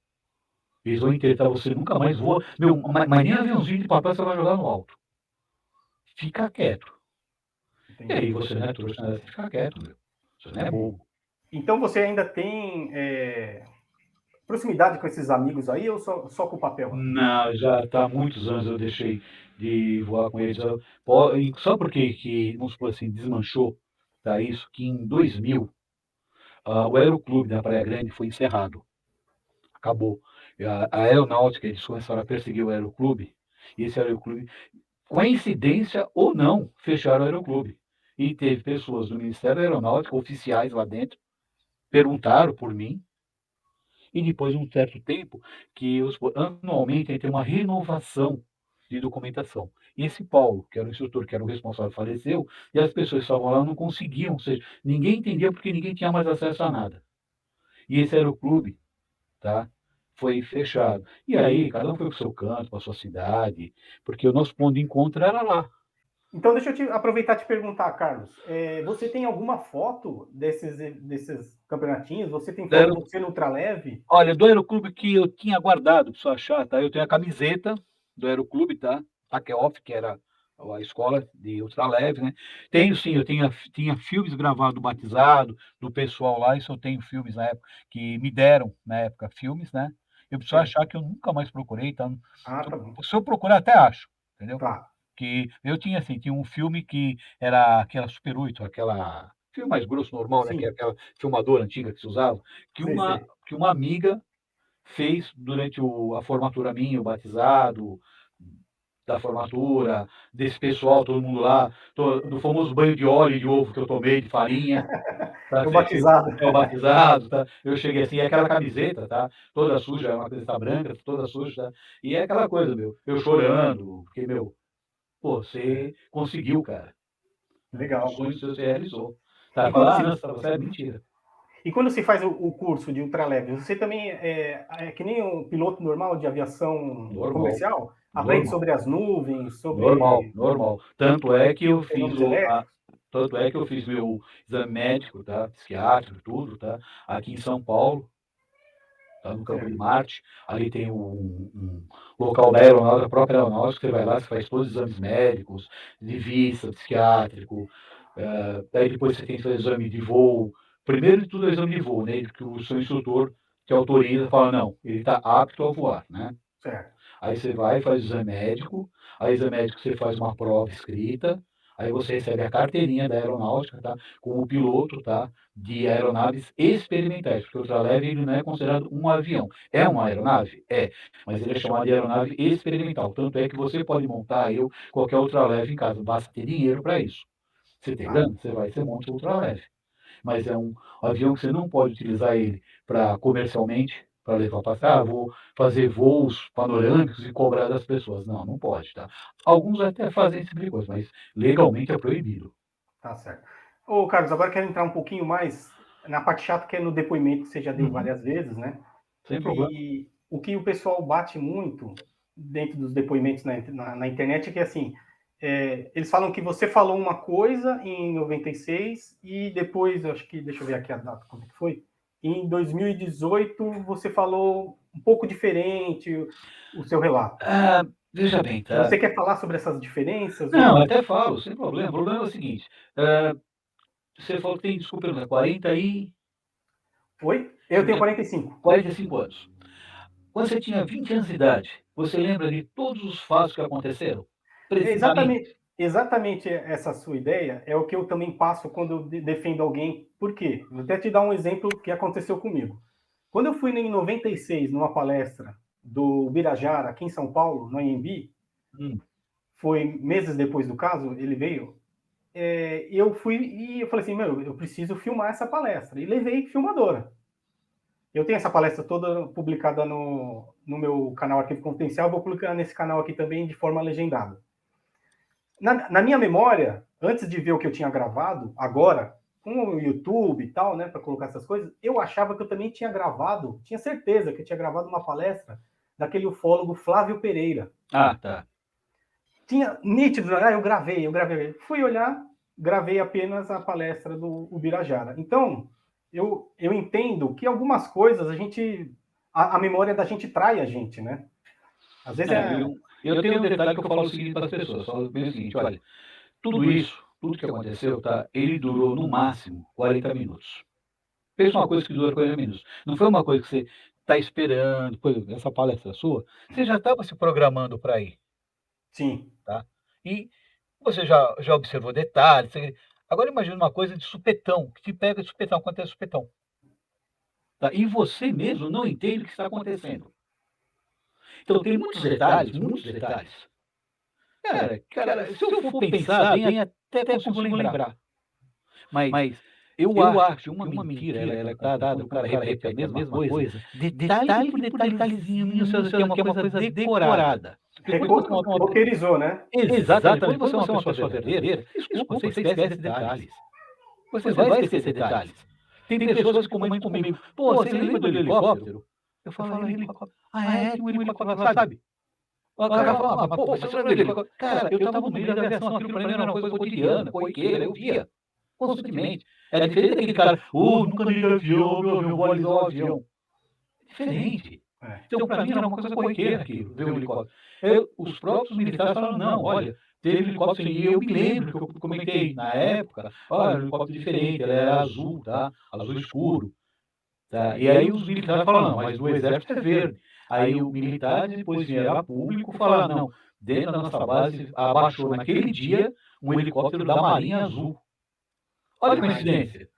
Speaker 2: Eles vão interpretar você, nunca mais voa. Meu, mas nem aviãozinho de papel você vai jogar no alto. Fica quieto. E aí
Speaker 1: Entendi.
Speaker 2: você não é trouxa, nada, você fica quieto, meu. Você não é bobo.
Speaker 1: Então você ainda tem proximidade com esses amigos aí ou só com o papel?
Speaker 2: Não, já está há muitos anos eu deixei de voar com eles. Só porque que, vamos supor assim, desmanchou, tá, isso, que em 2000, o Aeroclube da Praia Grande foi encerrado. Acabou. A aeronáutica, eles começaram a perseguir o Aeroclube, e esse Aeroclube, coincidência ou não, fecharam o Aeroclube. E teve pessoas do Ministério da Aeronáutica, oficiais lá dentro, perguntaram por mim, e depois de um certo tempo, que anualmente tem uma renovação de documentação. E esse Paulo, que era o instrutor, que era o responsável, faleceu, e as pessoas que estavam lá não conseguiam, ou seja, ninguém entendia porque ninguém tinha mais acesso a nada. E esse aeroclube, tá, foi fechado. E aí, cada um foi para o seu canto, para a sua cidade, porque o nosso ponto de encontro era lá.
Speaker 1: Então deixa eu aproveitar e te perguntar, Carlos. Você tem alguma foto desses campeonatinhos? Você tem foto de
Speaker 2: Aero-
Speaker 1: você no ultraleve?
Speaker 2: Olha, do aeroclube que eu tinha guardado, para você achar, tá? Eu tenho a camiseta do aeroclube, tá? A Keof, que era a escola de ultraleve, né? Tenho sim, tinha filmes gravados do batizado, do pessoal lá, isso eu tenho filmes na época, que me deram, na época, filmes, né? Eu preciso
Speaker 1: Certo.
Speaker 2: achar que eu nunca mais procurei, tá?
Speaker 1: Ah, tá bom.
Speaker 2: Se eu procurar, até acho, entendeu?
Speaker 1: Tá.
Speaker 2: Que eu tinha assim, tinha um filme que era aquela Super 8, aquela filme mais grosso, normal, né? Que é
Speaker 1: Sim.
Speaker 2: aquela filmadora antiga que se usava, que
Speaker 1: Sei,
Speaker 2: uma,
Speaker 1: sei.
Speaker 2: que uma amiga fez durante a formatura minha, o batizado, da formatura, desse pessoal, todo mundo lá, do famoso banho de óleo e de ovo que eu tomei, de farinha, tá?
Speaker 1: O batizado.
Speaker 2: É o batizado, tá? Eu cheguei assim, é aquela camiseta, tá? Toda suja, é uma camiseta branca, toda suja, tá? E é aquela coisa, meu, eu chorando, porque, meu, pô, você conseguiu, cara. O
Speaker 1: Legal.
Speaker 2: sonho seu se realizou. Tá?
Speaker 1: E quando
Speaker 2: Falar,
Speaker 1: se,
Speaker 2: não, você é mentira.
Speaker 1: e quando se faz o curso de ultraleve, você também é que nem um piloto normal de aviação
Speaker 2: Normal,
Speaker 1: comercial? Aprende
Speaker 2: normal.
Speaker 1: sobre as nuvens,
Speaker 2: Normal,
Speaker 1: sobre
Speaker 2: normal.
Speaker 1: fenômenos elétricos?
Speaker 2: Tanto é que eu fiz meu exame médico, tá? Psiquiátrico, tudo, tá? Aqui em São Paulo, tá? No Campo de
Speaker 1: Certo.
Speaker 2: Marte. Ali tem um local da aeronáutica, a própria aeronáutica, você vai lá, você faz todos os exames médicos, de vista, psiquiátrico. Daí depois você tem que fazer exame de voo. Primeiro de tudo é o exame de voo, né? Que o seu instrutor te autoriza, fala, não, ele está apto a voar, né?
Speaker 1: Certo.
Speaker 2: Aí você vai, faz o exame médico, aí o exame médico você faz uma prova escrita, aí você recebe a carteirinha da aeronáutica, tá? Com o piloto, tá? De aeronaves experimentais, porque o ultraleve ele não é considerado um avião. É uma aeronave? É, mas ele é chamado de aeronave experimental. Tanto é que você pode montar qualquer ultraleve em casa, basta ter dinheiro para isso. Você tem
Speaker 1: Tá.
Speaker 2: grana? Você vai, você monta o ultraleve, mas é um avião que você não pode utilizar ele para comercialmente, para levar para vou fazer voos panorâmicos e cobrar das pessoas. Não, não pode, tá? Alguns até fazem esse tipo de coisa, mas legalmente é proibido.
Speaker 1: Tá certo. Ô, Carlos, agora quero entrar um pouquinho mais na parte chata, que é no depoimento que você já deu
Speaker 2: Uhum,
Speaker 1: várias vezes, né?
Speaker 2: sem problema.
Speaker 1: O que o pessoal bate muito dentro dos depoimentos na internet é que, assim, eles falam que você falou uma coisa em 96 e depois, acho que, deixa eu ver aqui a data, como é que foi? Em 2018 você falou um pouco diferente o seu relato.
Speaker 2: Veja bem, tá?
Speaker 1: Você quer falar sobre essas diferenças?
Speaker 2: Não,
Speaker 1: Ou...
Speaker 2: até falo, sem problema. O problema é o seguinte, você falou que tem, desculpa, 40 e...
Speaker 1: Oi? Eu tenho 45.
Speaker 2: 45 anos. Quando você tinha 20 anos de idade, você lembra de todos os fatos que aconteceram?
Speaker 1: É
Speaker 2: Precisamente.
Speaker 1: exatamente essa sua ideia é o que eu também passo quando eu defendo alguém. Por quê? Vou até te dar um exemplo que aconteceu comigo. Quando eu fui em 96 numa palestra do Birajara, aqui em São Paulo, no AMB,
Speaker 2: Hum.
Speaker 1: foi meses depois do caso, ele veio, eu fui e eu falei assim, meu, eu preciso filmar essa palestra. E levei filmadora. Eu tenho essa palestra toda publicada no meu canal Arquivo Confidencial, vou publicar nesse canal aqui também de forma legendada. Na minha memória, antes de ver o que eu tinha gravado, agora, com o YouTube e tal, né, para colocar essas coisas, eu achava que eu também tinha gravado, tinha certeza que eu tinha gravado uma palestra daquele ufólogo Flávio Pereira.
Speaker 2: Tá.
Speaker 1: Tinha nítido, eu gravei. Fui olhar, gravei apenas a palestra do Ubirajara. Então, eu entendo que algumas coisas a memória da gente trai a gente, né? Às vezes
Speaker 2: eu tenho um detalhe que eu falo o seguinte para as pessoas, falo bem o seguinte, olha, tudo isso, tudo que aconteceu, tá, ele durou no máximo 40 minutos. Pensa uma coisa que dura 40 minutos. Não foi uma coisa que você está esperando, por exemplo, essa palestra sua, você já estava se programando para ir,
Speaker 1: Sim.
Speaker 2: tá? E você já observou detalhes. Agora imagine uma coisa de supetão, que te pega de supetão, acontece de supetão. Tá? E você mesmo não entende o que está acontecendo. Então tem muitos detalhes, muitos detalhes. Cara, se eu for pensar bem, até consigo lembrar. Mas eu acho que uma mentira ela é contada quando o cara repete a mesma coisa, detalhe por detalhezinho, que é uma coisa decorada.
Speaker 1: Roteirizou, né?
Speaker 2: Exatamente. Quando você é uma pessoa verdadeira, desculpa, você esquece esses detalhes. Você vai esquecer esses detalhes. Tem pessoas que comentam comigo, pô, você lembra do helicóptero? Eu falo, helicóptero? Tinha um helicóptero lá, sabe? O cara fala, pô, você lembra do helicóptero? Cara, eu estava no meio da aviação, aquilo para mim era uma coisa cotidiana, corriqueira, eu via constantemente. É diferente daquele cara, nunca andei de avião, meu avião, vou alisar o avião. É diferente. Então, para mim, era uma coisa corriqueira aquilo, ver um helicóptero. Os próprios militares falaram, não, olha, teve helicóptero, e eu me lembro que eu comentei na época, olha, um helicóptero diferente, ele era azul, tá? Azul escuro. Tá? E aí os militares falaram, não, mas do exército é verde. Aí o militar depois vieram a público falar, não, dentro da nossa base abaixou naquele dia um helicóptero da Marinha Azul. Olha a coincidência.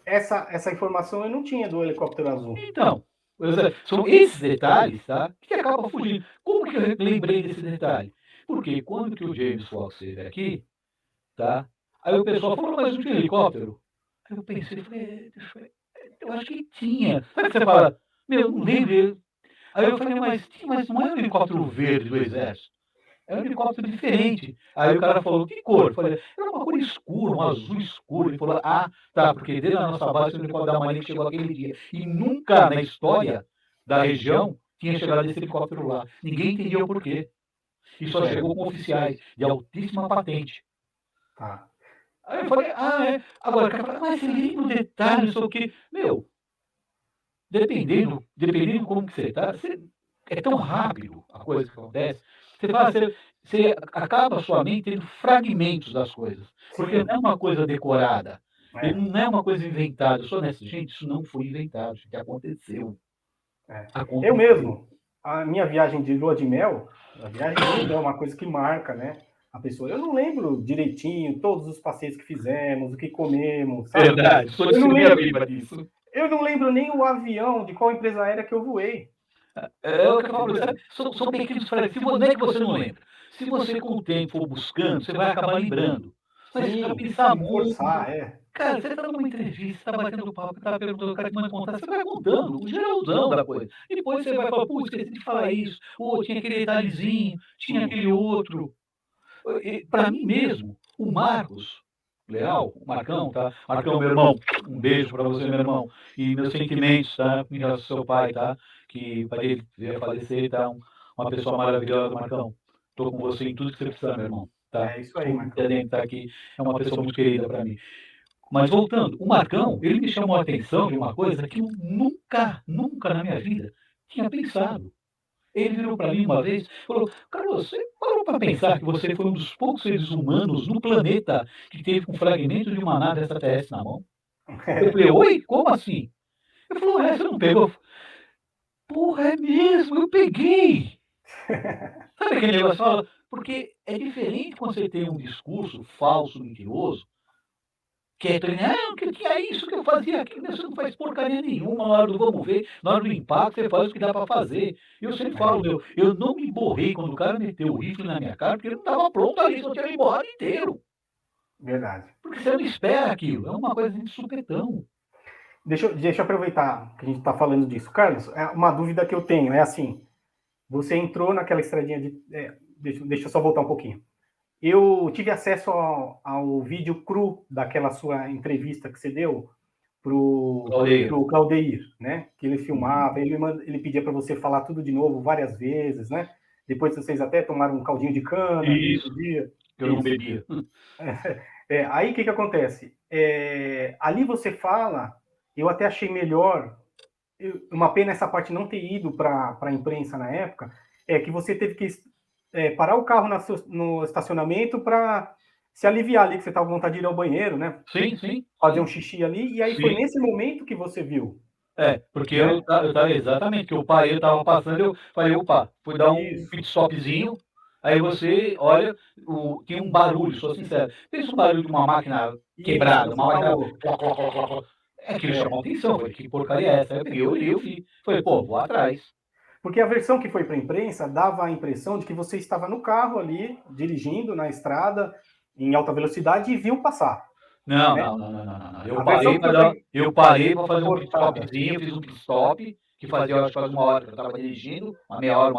Speaker 1: Essa informação eu não tinha do helicóptero azul.
Speaker 2: Então, são esses detalhes, tá, que acabam fugindo. Como que eu lembrei desse detalhe? Porque quando que o James Fox esteve aqui, tá, aí o pessoal falou, mas não tinha helicóptero? Aí eu pensei, eu acho que tinha. Sabe o que você fala? Meu, não lembro. Aí eu falei, mas não é um helicóptero verde do exército. É um helicóptero diferente. Aí o cara falou, que cor? Eu falei, era uma cor escura, um azul escuro. Ele falou, tá, porque dentro da nossa base tem um helicóptero da Marinha que chegou aquele dia. E nunca na história da região tinha chegado esse helicóptero lá. Ninguém entendia o porquê. E só chegou com oficiais de altíssima patente.
Speaker 1: Tá.
Speaker 2: Aí eu falei, Agora o cara fala, mas você lembra o detalhe, não sei o quê. Meu, dependendo como que você está, é tão rápido a coisa que acontece, você acaba a sua mente tendo fragmentos das coisas, porque não é uma coisa decorada, não é uma coisa inventada. Eu sou honesto, gente, isso não foi inventado, isso que aconteceu.
Speaker 1: Eu mesmo, a minha viagem de lua de mel, a viagem de lua de mel é uma coisa que marca, né? A pessoa, eu não lembro direitinho todos os passeios que fizemos, o que comemos, sabe?
Speaker 2: Verdade,
Speaker 1: Eu não lembro nem o avião de qual empresa aérea que eu voei.
Speaker 2: É o que eu falo, sabe? São pequenos fragmentos. Não é que você não lembra. Se você com o tempo for buscando, você vai acabar lembrando. Mas se você pensar muito, cara, você está numa entrevista, está batendo papo, está perguntando, o cara te manda contar, você vai contando o geralzão da coisa. E depois você vai falar, pô, esqueci de falar isso, tinha aquele detalhezinho, tinha aquele outro. Para mim mesmo, o Marcos Leal, o Marcão, tá? Marcão, meu irmão, um beijo para você, meu irmão. E meus sentimentos, tá? Em relação ao seu pai, tá? Que o pai dele veio a falecer, tá? Uma pessoa maravilhosa, Marcão. Estou com você em tudo que você precisar, meu irmão. Tá?
Speaker 1: É isso aí,
Speaker 2: Tudo que
Speaker 1: Marcão.
Speaker 2: você tem que estar aqui. É uma pessoa muito querida para mim. Mas voltando, o Marcão, ele me chamou a atenção de uma coisa que eu nunca na minha vida tinha pensado. Ele virou para mim uma vez e falou: Carlos, você parou para pensar que você foi um dos poucos seres humanos no planeta que teve um fragmento de uma nave extraterrestre na mão? Eu falei: oi? Como assim? Ele falou: é, você não pegou? Porra, é mesmo, eu peguei. Sabe aquele negócio? Fala, porque é diferente quando você tem um discurso falso, mentiroso, que é treinar, que é isso que eu fazia aqui, você não faz porcaria nenhuma na hora do vamos ver, na hora do impacto, você faz o que dá para fazer. E eu sempre falo, meu, eu não me borrei quando o cara meteu o rifle na minha cara, porque ele não estava pronto ali, só tinha me borrado inteiro.
Speaker 1: Verdade.
Speaker 2: Porque você não espera aquilo, é uma coisa de supetão.
Speaker 1: Deixa eu aproveitar que a gente está falando disso. Carlos, é uma dúvida que eu tenho é assim: você entrou naquela estradinha de. Deixa eu só voltar um pouquinho. Eu tive acesso ao vídeo cru daquela sua entrevista que você deu
Speaker 2: Claudeir.
Speaker 1: pro Claudeir, né? Que ele filmava, ele pedia para você falar tudo de novo várias vezes, né? Depois vocês até tomaram um caldinho de cana
Speaker 2: Isso,
Speaker 1: no dia.
Speaker 2: que eu não bebia.
Speaker 1: Aí o que acontece? Ali você fala, eu até achei melhor, uma pena essa parte não ter ido para a imprensa na época, é que você teve que parar o carro no estacionamento para se aliviar ali, que você estava com vontade de ir ao banheiro, né?
Speaker 2: Sim, sim.
Speaker 1: Fazer um xixi ali, e aí foi
Speaker 2: Sim.
Speaker 1: nesse momento que você viu.
Speaker 2: Porque
Speaker 1: Né?
Speaker 2: eu tava exatamente, que eu parei, eu tava passando, eu falei, opa, fui dar um
Speaker 1: Isso.
Speaker 2: pit stopzinho, aí você olha, tem um barulho, sou sincero, fez um barulho de uma máquina
Speaker 1: Isso,
Speaker 2: quebrada,
Speaker 1: você
Speaker 2: uma máquina.
Speaker 1: falou.
Speaker 2: É que ele chamou a atenção, falei, que porcaria é essa? Aí eu peguei, olhei, eu vi, falei, pô, vou atrás.
Speaker 1: Porque a versão que foi para a imprensa dava a impressão de que você estava no carro ali, dirigindo na estrada, em alta velocidade, e viu passar.
Speaker 2: Não,
Speaker 1: Né?
Speaker 2: não, não, não, não, não, não.
Speaker 1: A versão que foi
Speaker 2: Eu parei para fazer um pit
Speaker 1: cortada.
Speaker 2: stopzinho, fiz um pit stop, que fazia, acho que faz uma hora que eu estava dirigindo, uma hora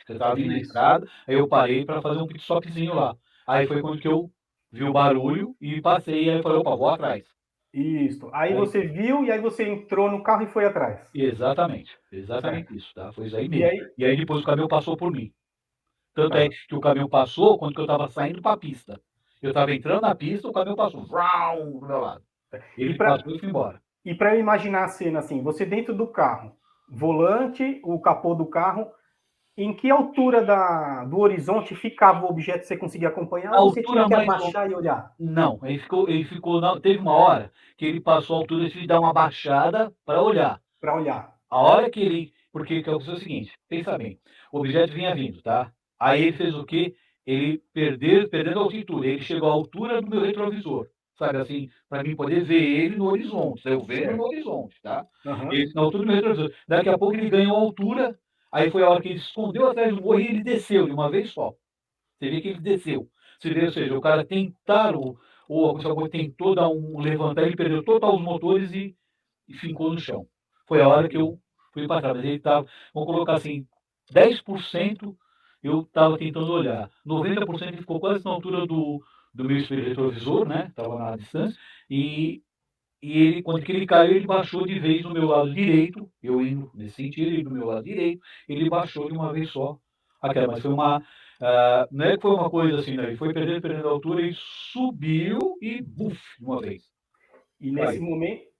Speaker 2: que eu estava vindo na
Speaker 1: Isso.
Speaker 2: estrada, aí eu parei para fazer um pit stopzinho lá. Aí foi quando que eu vi o barulho e passei, aí eu falei, opa, vou atrás.
Speaker 1: Isso. Aí
Speaker 2: Aí,
Speaker 1: você viu e aí você entrou no carro e foi atrás.
Speaker 2: exatamente
Speaker 1: Certo.
Speaker 2: isso, tá? Foi isso aí
Speaker 1: E
Speaker 2: mesmo.
Speaker 1: aí,
Speaker 2: E aí depois o caminhão passou por mim. Tanto é
Speaker 1: tá.
Speaker 2: que o caminhão passou quando que eu estava saindo para a pista. Eu estava entrando na pista, o caminhão passou, vrau, do meu lado.
Speaker 1: E
Speaker 2: Ele
Speaker 1: para
Speaker 2: passou e foi embora.
Speaker 1: e para eu imaginar a cena assim, você dentro do carro, volante, o capô do carro, em que altura do horizonte ficava o objeto que você conseguia acompanhar
Speaker 2: A
Speaker 1: ou você tinha
Speaker 2: altura
Speaker 1: que
Speaker 2: mais.
Speaker 1: abaixar e olhar?
Speaker 2: Não, teve uma hora que ele passou a altura de dar uma baixada para olhar.
Speaker 1: Para olhar.
Speaker 2: A hora que ele. Porque aconteceu o seguinte, pensa bem, o objeto vinha vindo, tá? Aí ele fez o quê? Ele perdendo a altitude, ele chegou à altura do meu retrovisor, sabe assim, para mim poder ver ele no horizonte, eu vendo no
Speaker 1: Certo.
Speaker 2: horizonte, tá?
Speaker 1: Uhum.
Speaker 2: Ele na altura do meu retrovisor. Daqui a pouco ele ganhou altura, aí foi a hora que ele escondeu atrás do morro e ele desceu de uma vez só. Você vê que ele desceu. Você vê, ou seja, o cara tentaram, ou a pessoa tentou dar um levantar, ele perdeu total os motores e fincou no chão. Foi a hora que eu fui para trás. Mas ele estava, vamos colocar assim, 10% eu estava tentando olhar. 90% ele ficou quase na altura do meu espelho retrovisor, né? Estava na distância. E, quando que ele caiu, ele baixou de vez no meu lado direito, eu indo nesse sentido, ele do meu lado direito, ele baixou de uma vez só aquela, mas foi uma, não é que foi uma coisa assim, né? Ele foi perdendo a altura e subiu e buf, de uma vez. Caiu.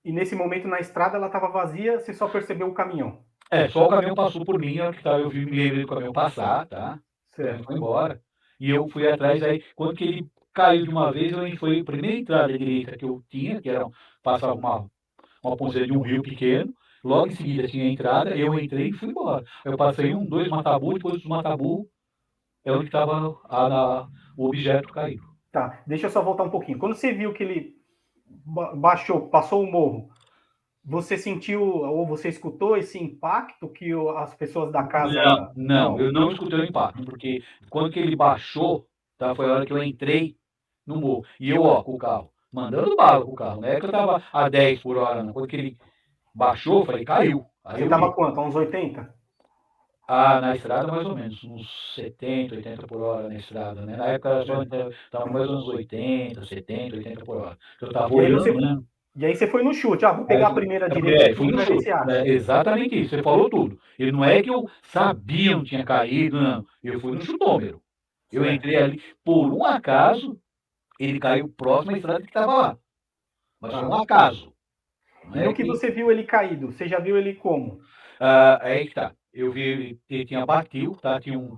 Speaker 1: E nesse momento na estrada ela estava vazia, você só percebeu o caminhão.
Speaker 2: Só o caminhão passou por mim, que tá, eu vi, me lembrei do caminhão passar, tá? O caminhão
Speaker 1: Certo.
Speaker 2: foi embora. E eu fui atrás, aí, quando que ele caiu de uma vez, foi a primeira entrada direita que eu tinha, que era, passava uma ponteira de um rio pequeno, logo em seguida tinha a entrada, eu entrei e fui embora. Eu passei dois matabu, depois dos matabu é onde estava o objeto caído.
Speaker 1: Tá, deixa eu só voltar um pouquinho. Quando você viu que ele baixou, passou o morro, você sentiu ou você escutou esse impacto que as pessoas da casa.
Speaker 2: Não, eu não escutei o impacto, porque quando que ele baixou, tá, foi a hora que eu entrei no morro. E eu, ó, com o carro, mandando bala com o carro. Não é que eu tava a 10 por hora, não. Quando que ele baixou, eu falei, caiu. Aí
Speaker 1: Você
Speaker 2: eu
Speaker 1: estava
Speaker 2: vi.
Speaker 1: quanto? A uns 80?
Speaker 2: Na estrada, mais ou menos, uns 70, 80 por hora na estrada, né? Na época, só estava mais ou menos 80, 70, 80 por hora. Eu tava
Speaker 1: E aí
Speaker 2: olhando,
Speaker 1: você,
Speaker 2: né?
Speaker 1: e aí você foi no chute. Vou
Speaker 2: Aí,
Speaker 1: pegar a primeira direita aqui
Speaker 2: fui
Speaker 1: e
Speaker 2: no
Speaker 1: vai ver se
Speaker 2: chute.
Speaker 1: acha.
Speaker 2: Exatamente isso, você falou tudo. E não é que eu sabia onde tinha caído, não. Eu fui no chutômetro. Eu
Speaker 1: Certo.
Speaker 2: entrei ali, por um acaso, ele caiu próximo à estrada que estava lá. Mas foi um
Speaker 1: Aham.
Speaker 2: acaso. Não
Speaker 1: E no
Speaker 2: é
Speaker 1: que
Speaker 2: que.
Speaker 1: você viu ele caído, você já viu ele como?
Speaker 2: Aí que tá. Eu vi ele tinha batido, tá? Tinha um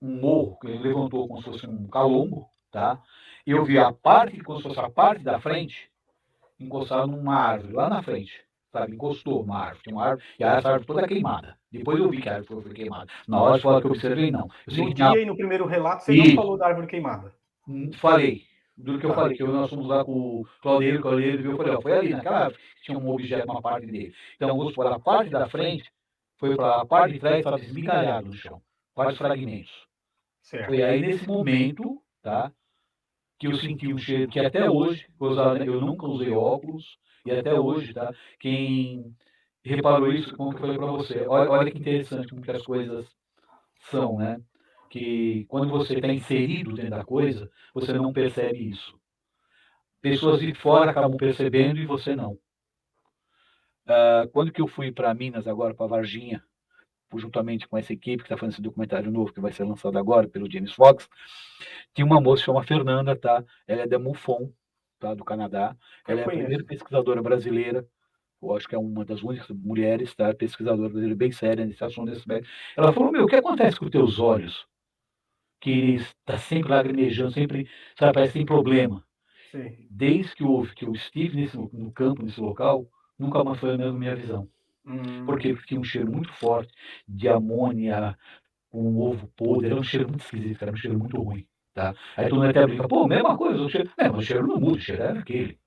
Speaker 2: morro que ele levantou como se fosse um calombo, tá? E eu vi a parte, como se fosse a parte da frente, encostada numa árvore, lá na frente. Sabe? Encostou uma árvore. Tinha uma árvore, e essa árvore toda queimada. Depois eu vi que a árvore foi queimada. Na hora de falar que eu observei, não. Eu sei
Speaker 1: No
Speaker 2: que tinha.
Speaker 1: dia e no primeiro relato, você não
Speaker 2: Isso,
Speaker 1: falou da árvore queimada.
Speaker 2: falei. Do que eu
Speaker 1: Tá.
Speaker 2: falei, que nós fomos lá com o Claudeiro viu, eu falei, ó, foi ali naquela árvore que tinha um objeto, uma parte dele. Então, vamos supor, a parte da frente foi para a parte de trás, estava esmigalhado no chão. Vários fragmentos. Foi
Speaker 1: Certo.
Speaker 2: aí nesse momento, tá, que eu senti um cheiro que até hoje, eu nunca usei óculos, e até hoje, tá, quem reparou isso, como que eu falei para você, olha que interessante como que as coisas são, né? Que quando você está inserido dentro da coisa, você não percebe isso. Pessoas de fora acabam percebendo e você não. Quando que eu fui para Minas agora, para Varginha, juntamente com essa equipe que está fazendo esse documentário novo que vai ser lançado agora pelo James Fox, tinha uma moça que chama Fernanda, tá? Ela é da MUFON, tá? Do Canadá.
Speaker 1: Eu
Speaker 2: Ela é a
Speaker 1: conheço.
Speaker 2: primeira pesquisadora brasileira, eu acho que é uma das únicas mulheres, tá? Pesquisadora brasileira bem séria nesse assunto. Ela falou, meu, o que acontece com os teus olhos? Que eles está sempre lagrimejando, sempre, sabe, parece que tem problema.
Speaker 1: Sim.
Speaker 2: Desde que eu estive no campo, nesse local, nunca mais foi a mesma minha visão. Por quê? Porque tinha um cheiro muito forte de amônia, com ovo podre, era um cheiro muito esquisito, era um cheiro muito ruim. Tá? Aí todo mundo até brinca, pô, mesma coisa, o cheiro. Não, mas o cheiro não muda, o cheiro era aquele. Tá?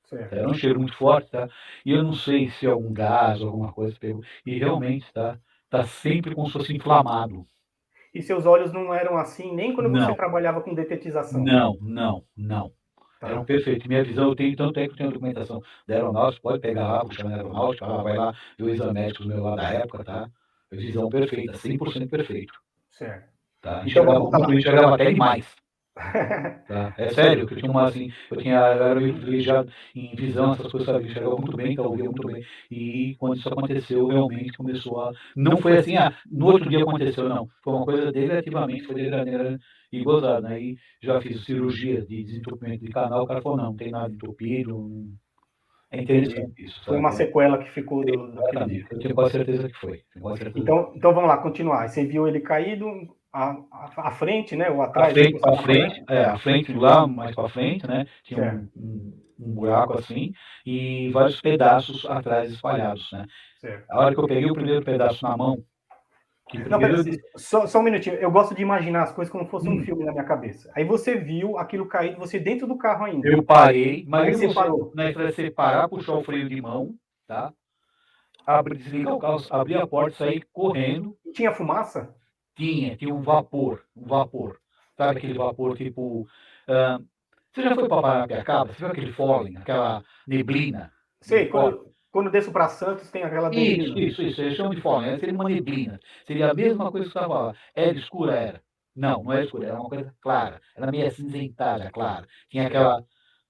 Speaker 1: Certo.
Speaker 2: Era um cheiro muito forte, tá? E eu não sei se é algum gás, alguma coisa pegou. E realmente, tá sempre como se fosse inflamado.
Speaker 1: E seus olhos não eram assim nem quando você
Speaker 2: Não,
Speaker 1: trabalhava com detetização?
Speaker 2: não. Eram
Speaker 1: Tá.
Speaker 2: perfeitos. Minha visão, eu tenho tanto é que eu tenho a documentação da aeronáutica, pode pegar lá, puxar na aeronáutica, ela vai lá, ver o exame médico meu lá da época, tá? Visão perfeita, 100% perfeito.
Speaker 1: Certo.
Speaker 2: Tá?
Speaker 1: Então vamos lá.
Speaker 2: Enxergava até demais. Tá? É sério, que eu tinha uma assim, eu era meio privilegiado em visão, essas coisas, sabe? Eu enxergava muito bem, então eu ouvia muito bem. E quando isso aconteceu, realmente começou a. Não foi assim, no outro dia aconteceu, não. Foi uma coisa degradivamente, foi degradando e gozado, né? E já fiz cirurgia de desentupimento de canal, o cara falou, não tem nada entupido. É
Speaker 1: Entendi.
Speaker 2: interessante isso,
Speaker 1: Foi uma
Speaker 2: sabe?
Speaker 1: sequela que ficou daquele
Speaker 2: Exatamente.
Speaker 1: dia.
Speaker 2: Eu tenho quase certeza que foi. Tenho quase certeza que
Speaker 1: Então vamos lá, continuar. Você viu ele caído à frente, né? Ou
Speaker 2: A
Speaker 1: atrás,
Speaker 2: frente
Speaker 1: encostado
Speaker 2: para
Speaker 1: na
Speaker 2: frente,
Speaker 1: parede?
Speaker 2: a frente lá, mais para frente, né? Tinha
Speaker 1: Certo,
Speaker 2: um buraco assim e vários pedaços atrás espalhados, né?
Speaker 1: certo.
Speaker 2: A hora que eu peguei o primeiro pedaço na mão, que
Speaker 1: Não, pera,
Speaker 2: primeiro eu.
Speaker 1: só um minutinho. Eu gosto de imaginar as coisas como fosse um
Speaker 2: Hum,
Speaker 1: filme na minha cabeça. Aí você viu aquilo caído, você dentro do carro ainda.
Speaker 2: eu parei,
Speaker 1: Aí
Speaker 2: imagina
Speaker 1: você
Speaker 2: você,
Speaker 1: parou.
Speaker 2: na estrada, você parar, puxar o freio de mão, tá? Desligar o carro, abrir a porta, sair correndo.
Speaker 1: E tinha fumaça?
Speaker 2: Tinha um vapor. Sabe aquele vapor tipo. ah, Você já foi para Paranapiacaba? Você viu aquele pólen, aquela neblina de
Speaker 1: Sei,
Speaker 2: pólen?
Speaker 1: quando desço para Santos tem aquela neblina.
Speaker 2: Isso. Eles chamam de pólen. Seria uma neblina. Seria a mesma coisa que você estava lá. Era escura, era. Não era escura, era uma coisa clara. Era meio acinzentada, clara. Tinha
Speaker 1: Certo.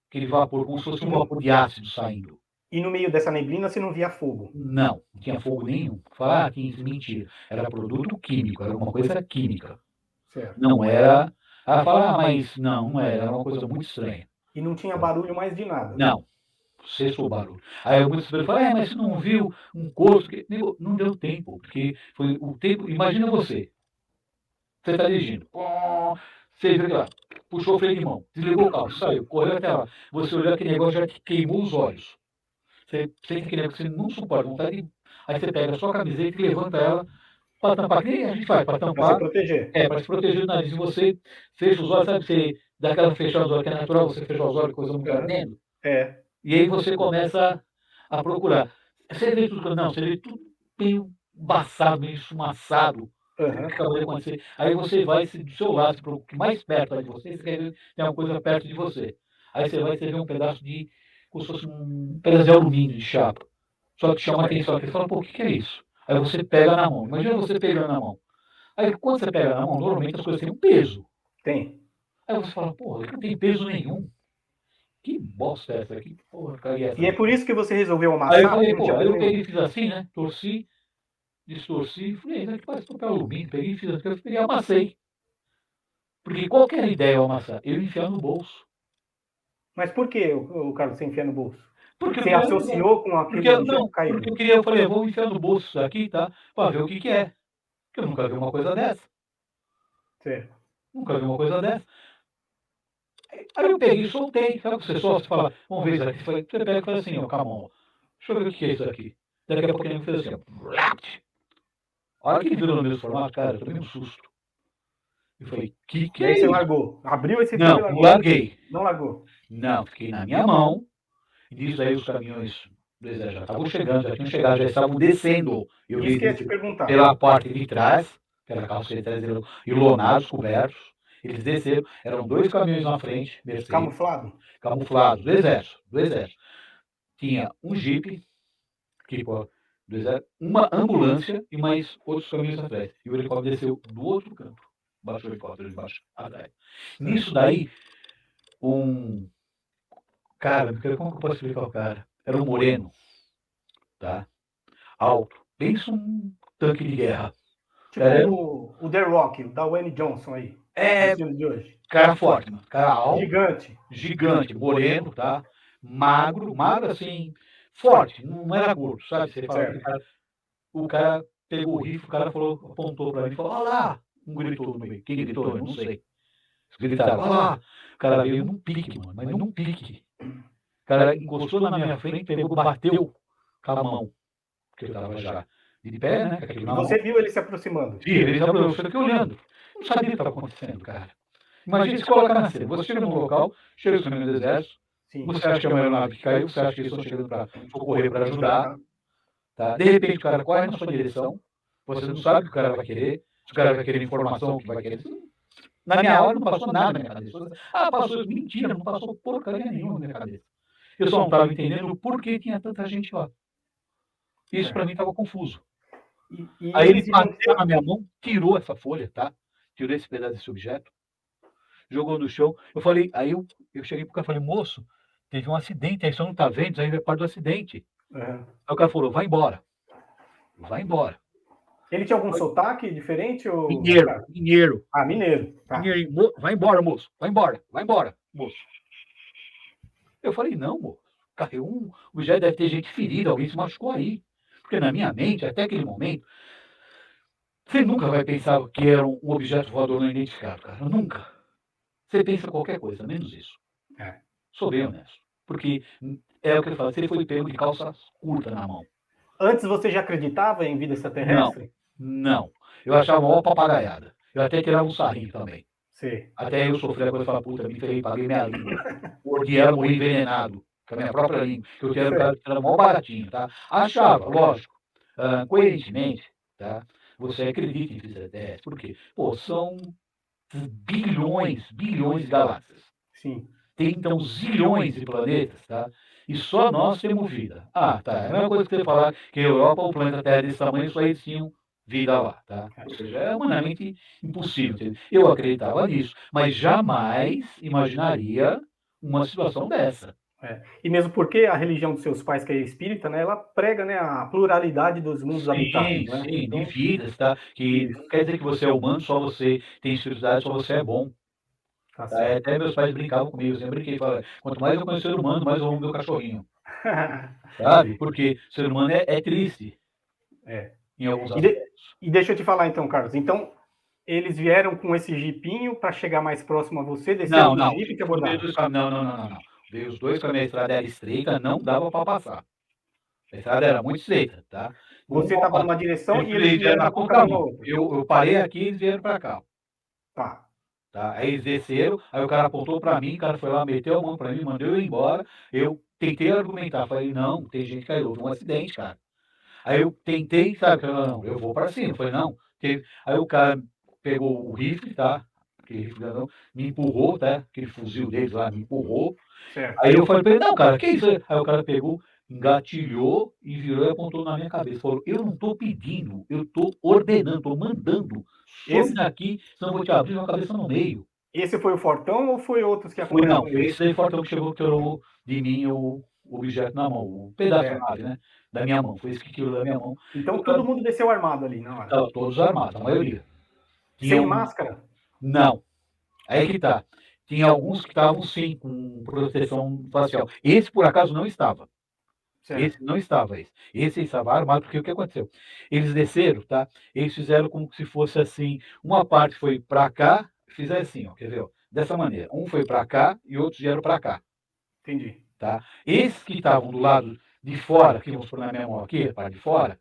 Speaker 2: aquele vapor, como se fosse
Speaker 1: E
Speaker 2: um
Speaker 1: no,
Speaker 2: vapor de ácido saindo.
Speaker 1: e no meio dessa neblina você não via fogo.
Speaker 2: Não tinha fogo nenhum. Falar, tinha isso, mentira. Era produto químico, era uma coisa química.
Speaker 1: Certo.
Speaker 2: Não era. Fala, mas não era. Era uma coisa muito estranha.
Speaker 1: E não tinha barulho mais de nada.
Speaker 2: Não, cessou o barulho. Aí muitas pessoas falam, mas você não viu um corpo? Não deu tempo, porque foi o tempo. Imagina você está dirigindo. Você viu lá, puxou o freio de mão, desligou o carro, saiu, correu até lá. Você olhou aquele negócio, já te queimou os olhos. Você sente aquele negócio que você não suporta, vontade de... Aí você pega a sua camiseta e levanta ela para tampar. Que nem a gente faz para
Speaker 1: Para se
Speaker 2: tampar,
Speaker 1: proteger.
Speaker 2: para se proteger do nariz. E você fecha os olhos, sabe? Você dá aquela fechada os olhos, que é natural você fechar os olhos, coisa muito
Speaker 1: Uhum.
Speaker 2: ardendo.
Speaker 1: É.
Speaker 2: E aí você começa a procurar. Você vê tudo, não, você vê tudo meio embaçado, meio esfumaçado. O que
Speaker 1: Uhum.
Speaker 2: acabou de acontecer? Aí você vai do seu lado, para o que mais perto de você, você quer ver tem uma coisa perto de você. Aí você vê um pedaço de, como se fosse um pedaço de alumínio, de chapa. Só que chama a atenção, você fala, pô, o que é isso? Aí você pega na mão. Imagina você pegando na mão. Aí quando você pega na mão, normalmente as coisas têm um peso.
Speaker 1: Tem.
Speaker 2: Aí você fala, pô, não tem peso nenhum. Que bosta é essa aqui? Porra, caguei essa
Speaker 1: E é por
Speaker 2: aqui.
Speaker 1: isso que você resolveu
Speaker 2: Aí eu
Speaker 1: amassar, porque
Speaker 2: falei,
Speaker 1: não
Speaker 2: pô,
Speaker 1: tinha
Speaker 2: aí
Speaker 1: peso
Speaker 2: eu peguei
Speaker 1: nenhum.
Speaker 2: e fiz assim, né? Torci, distorci, falei, isso aqui parece papel alumínio. Peguei e fiz assim, eu peguei e amassei. Porque qualquer ideia ao amassar, eu enfiar no bolso.
Speaker 1: Mas por que o Carlos você enfia no bolso?
Speaker 2: Porque eu
Speaker 1: Você
Speaker 2: queria,
Speaker 1: associou com
Speaker 2: porque,
Speaker 1: aquele objeto
Speaker 2: não, porque
Speaker 1: caído?
Speaker 2: eu queria, eu falei, eu vou enfiar no bolso isso aqui, tá? Pra ver o que que é. Porque eu nunca vi uma coisa dessa.
Speaker 1: Certo.
Speaker 2: Nunca vi uma coisa dessa. Aí eu peguei e soltei. Sabe o que você solta? Você fala, vamos ver isso aqui. Você pega e fala assim, ó, Camão, deixa eu ver o que é isso aqui. Daqui a pouco ele fez assim, ó. A hora que ele virou no mesmo formato, cara, eu tomei um susto. Eu falei, que
Speaker 1: E aí
Speaker 2: é
Speaker 1: você
Speaker 2: isso?
Speaker 1: largou. Abriu esse pegou
Speaker 2: Não,
Speaker 1: e
Speaker 2: não
Speaker 1: largou.
Speaker 2: larguei.
Speaker 1: Não largou.
Speaker 2: Não, fiquei na minha mão. E nisso aí os caminhões do exército já estavam chegando, já tinham chegado, já estavam descendo. Eu vi
Speaker 1: Isso que eu ia te
Speaker 2: eles
Speaker 1: perguntar.
Speaker 2: pela parte de trás, que era carros que eles traziam ilonados, cobertos. Eles desceram, eram 2 caminhões na frente, Mercedes,
Speaker 1: Camuflado?
Speaker 2: camuflados, do exército, do exército. Tinha um jipe, que, pô, do exército, uma ambulância e mais outros caminhões atrás. E o helicóptero desceu do outro canto. Baixou o helicóptero de baixo, atrás. Nisso daí, um cara, como que eu posso explicar o cara? Era um moreno, tá? Alto. Pensa um tanque de guerra.
Speaker 1: Tipo
Speaker 2: Cara,
Speaker 1: o The Rock, o da Wayne Johnson aí.
Speaker 2: é
Speaker 1: Dos filmes de hoje.
Speaker 2: cara forte, mano. Cara alto,
Speaker 1: Gigante.
Speaker 2: gigante, moreno, tá? Magro, magro assim, forte, não era gordo, sabe? Você fala,
Speaker 1: Certo.
Speaker 2: o cara pegou o rifle, o cara falou, apontou pra mim e falou, olha lá! Um gritou no meio. Quem gritou? Eu não sei. Gritaram, olha lá! O cara veio num pique, mano, mas num pique. O cara encostou na minha frente, pegou, bateu com a mão, que eu tava já de pé, né? Com aquilo
Speaker 1: E
Speaker 2: na mão.
Speaker 1: você viu ele se aproximando?
Speaker 2: Sim, ele estava aqui olhando. Não sabia o que estava acontecendo, cara. Imagina se colocar na cena. Você chega num local, chega os caminhões do exército,
Speaker 1: Sim.
Speaker 2: você acha que é uma aeronave que caiu, você acha que eles estão chegando para socorrer, para ajudar, tá? De repente o cara corre na sua direção, você não sabe o que o cara vai querer, se o cara vai querer informação, o que vai querer. Na minha hora não passou nada na minha cabeça. Ah, passou. Mentira, não passou porcaria nenhuma na minha cabeça. Eu só não estava entendendo por que tinha tanta gente lá. Isso para mim estava confuso.
Speaker 1: E
Speaker 2: Aí ele
Speaker 1: eles iam.
Speaker 2: bateu na minha mão, tirou essa folha, tá? Tirou esse pedaço desse objeto, jogou no chão. Eu falei, aí eu cheguei pro cara e falei, moço, teve um acidente, aí você não tá vendo, isso aí é parte do acidente.
Speaker 1: Uhum.
Speaker 2: Aí o cara falou, vai embora. Vai embora.
Speaker 1: Ele tinha algum sotaque diferente, ou
Speaker 2: Mineiro,
Speaker 1: Ricardo?
Speaker 2: mineiro.
Speaker 1: Ah, mineiro. Tá.
Speaker 2: Mineiro, vai embora, moço. Vai embora, moço. Eu falei, não, moço. Caiu um objeto, deve ter gente ferida, alguém se machucou aí. Porque na minha mente, até aquele momento, você nunca vai pensar que era um objeto voador não identificado, cara. Nunca. Você pensa qualquer coisa, menos isso.
Speaker 1: É.
Speaker 2: Sou bem honesto. Porque é o que eu falo, você foi pego de calça curta na mão.
Speaker 1: Antes você já acreditava em vida
Speaker 2: Não,
Speaker 1: extraterrestre?
Speaker 2: não. Eu achava uma papagaiada. Eu até tirava um sarrinho também.
Speaker 1: Sim.
Speaker 2: Até eu sofri a coisa e falei, puta, me ferrei, paguei minha língua. Mordi ela, morri envenenado com a minha própria língua. Que eu tinha um cara que era mó baratinho, tá? Achava, lógico, coerentemente, tá? Você acredita em vida extraterrestre. Por quê? Pô, são bilhões de galáxias.
Speaker 1: Sim.
Speaker 2: Tem então zilhões de planetas, tá? E só nós temos vida. Ah, tá. É a mesma coisa que você falar que a Europa, o planeta Terra desse tamanho, só eles tinham vida lá, tá? Ou seja, é humanamente impossível. Entendeu? Eu acreditava nisso, mas jamais imaginaria uma situação dessa.
Speaker 1: É. E mesmo porque a religião dos seus pais, que é espírita, né, ela prega, né, a pluralidade dos mundos habitados,
Speaker 2: Sim,
Speaker 1: né?
Speaker 2: sim, de
Speaker 1: Então,
Speaker 2: vidas, tá? Que
Speaker 1: isso,
Speaker 2: não quer dizer que você é humano, só você tem espiritualidade, só você é bom.
Speaker 1: tá
Speaker 2: Tá?
Speaker 1: certo.
Speaker 2: Até meus pais brincavam comigo, eu sempre brinquei, falavam, quanto mais eu conheço o ser humano, mais eu amo meu cachorrinho. Sabe? Porque o ser humano é triste
Speaker 1: É.
Speaker 2: em alguns
Speaker 1: E, de-
Speaker 2: aspectos.
Speaker 1: e deixa eu te falar então, Carlos. Então, eles vieram com esse jipinho para chegar mais próximo a você, desceram
Speaker 2: Não,
Speaker 1: do
Speaker 2: não.
Speaker 1: jipe e te
Speaker 2: No meio
Speaker 1: abordaram.
Speaker 2: dos caminhos. Não, não, não, não, não. Veio os dois caminhos, a estrada era estreita, não dava para passar. A estrada era muito estreita, tá?
Speaker 1: Você estava numa direção e eles
Speaker 2: Eles vieram
Speaker 1: vieram
Speaker 2: na
Speaker 1: na contramão na
Speaker 2: contramão.
Speaker 1: outra.
Speaker 2: Eu parei aqui e eles vieram para cá.
Speaker 1: Tá.
Speaker 2: Tá? Aí eles desceram, aí o cara apontou para mim, o cara foi lá, meteu a mão para mim, mandou eu ir embora. Eu tentei argumentar, falei, não, tem gente que caiu, houve um acidente, cara. Aí eu tentei, sabe, não, eu vou para cima. Falei, não. Aí o cara pegou o rifle, tá? Aquele rifle grandão, me empurrou, tá? Aquele fuzil deles lá, me empurrou.
Speaker 1: Certo.
Speaker 2: Aí eu falei pra ele, não, cara, que isso? Aí o cara pegou, engatilhou e virou e apontou na minha cabeça. Falou, eu não tô pedindo, eu tô ordenando, tô mandando. Some
Speaker 1: Esse,
Speaker 2: daqui, senão eu vou te abrir uma cabeça no meio.
Speaker 1: esse foi o Fortão ou foi outros que
Speaker 2: Foi, não,
Speaker 1: acompanhavam
Speaker 2: foi
Speaker 1: ele?
Speaker 2: esse daí fortão que chegou, que tirou de mim o objeto na mão, o pedaço da
Speaker 1: Certo.
Speaker 2: nave, né? Da minha mão. Foi esse que tirou da minha mão.
Speaker 1: Então todo mundo desceu armado ali na hora.
Speaker 2: Estavam todos armados, a maioria. Tinha
Speaker 1: Sem
Speaker 2: um.
Speaker 1: máscara?
Speaker 2: Não. Aí que tá. Tinha alguns que estavam sim com proteção facial. Esse, por acaso, não estava.
Speaker 1: Certo.
Speaker 2: Esse não estava, esse. Esse estava armado, porque o que aconteceu? Eles desceram, tá? Eles fizeram como se fosse assim, uma parte foi para cá, fizeram assim, ó, quer ver? Ó, dessa maneira. Um foi para cá e outros vieram para cá,
Speaker 1: Entendi.
Speaker 2: tá? Esses que estavam do lado de fora, que vamos pôr na minha mão aqui, a parte de fora,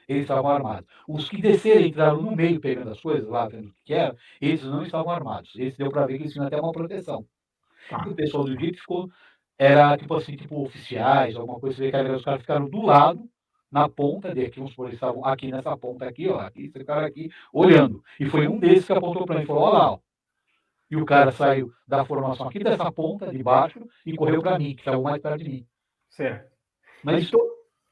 Speaker 2: eles estavam armados. Os que desceram e entraram no meio pegando as coisas lá, vendo o que era, esses não estavam armados. Esse deu para ver que eles tinham até uma proteção. E o
Speaker 1: Tá.
Speaker 2: pessoal do jeito ficou, era tipo assim, tipo oficiais, alguma coisa, você vê que os caras ficaram do lado, na ponta de aqui, vamos supor, eles estavam aqui nessa ponta aqui, ó, aqui, esse cara aqui, olhando. E foi um desses que apontou para mim e falou, olha lá, ó. E o cara saiu da formação aqui dessa ponta, de baixo, e correu para mim, que estava mais perto de mim.
Speaker 1: Certo. E,
Speaker 2: Mas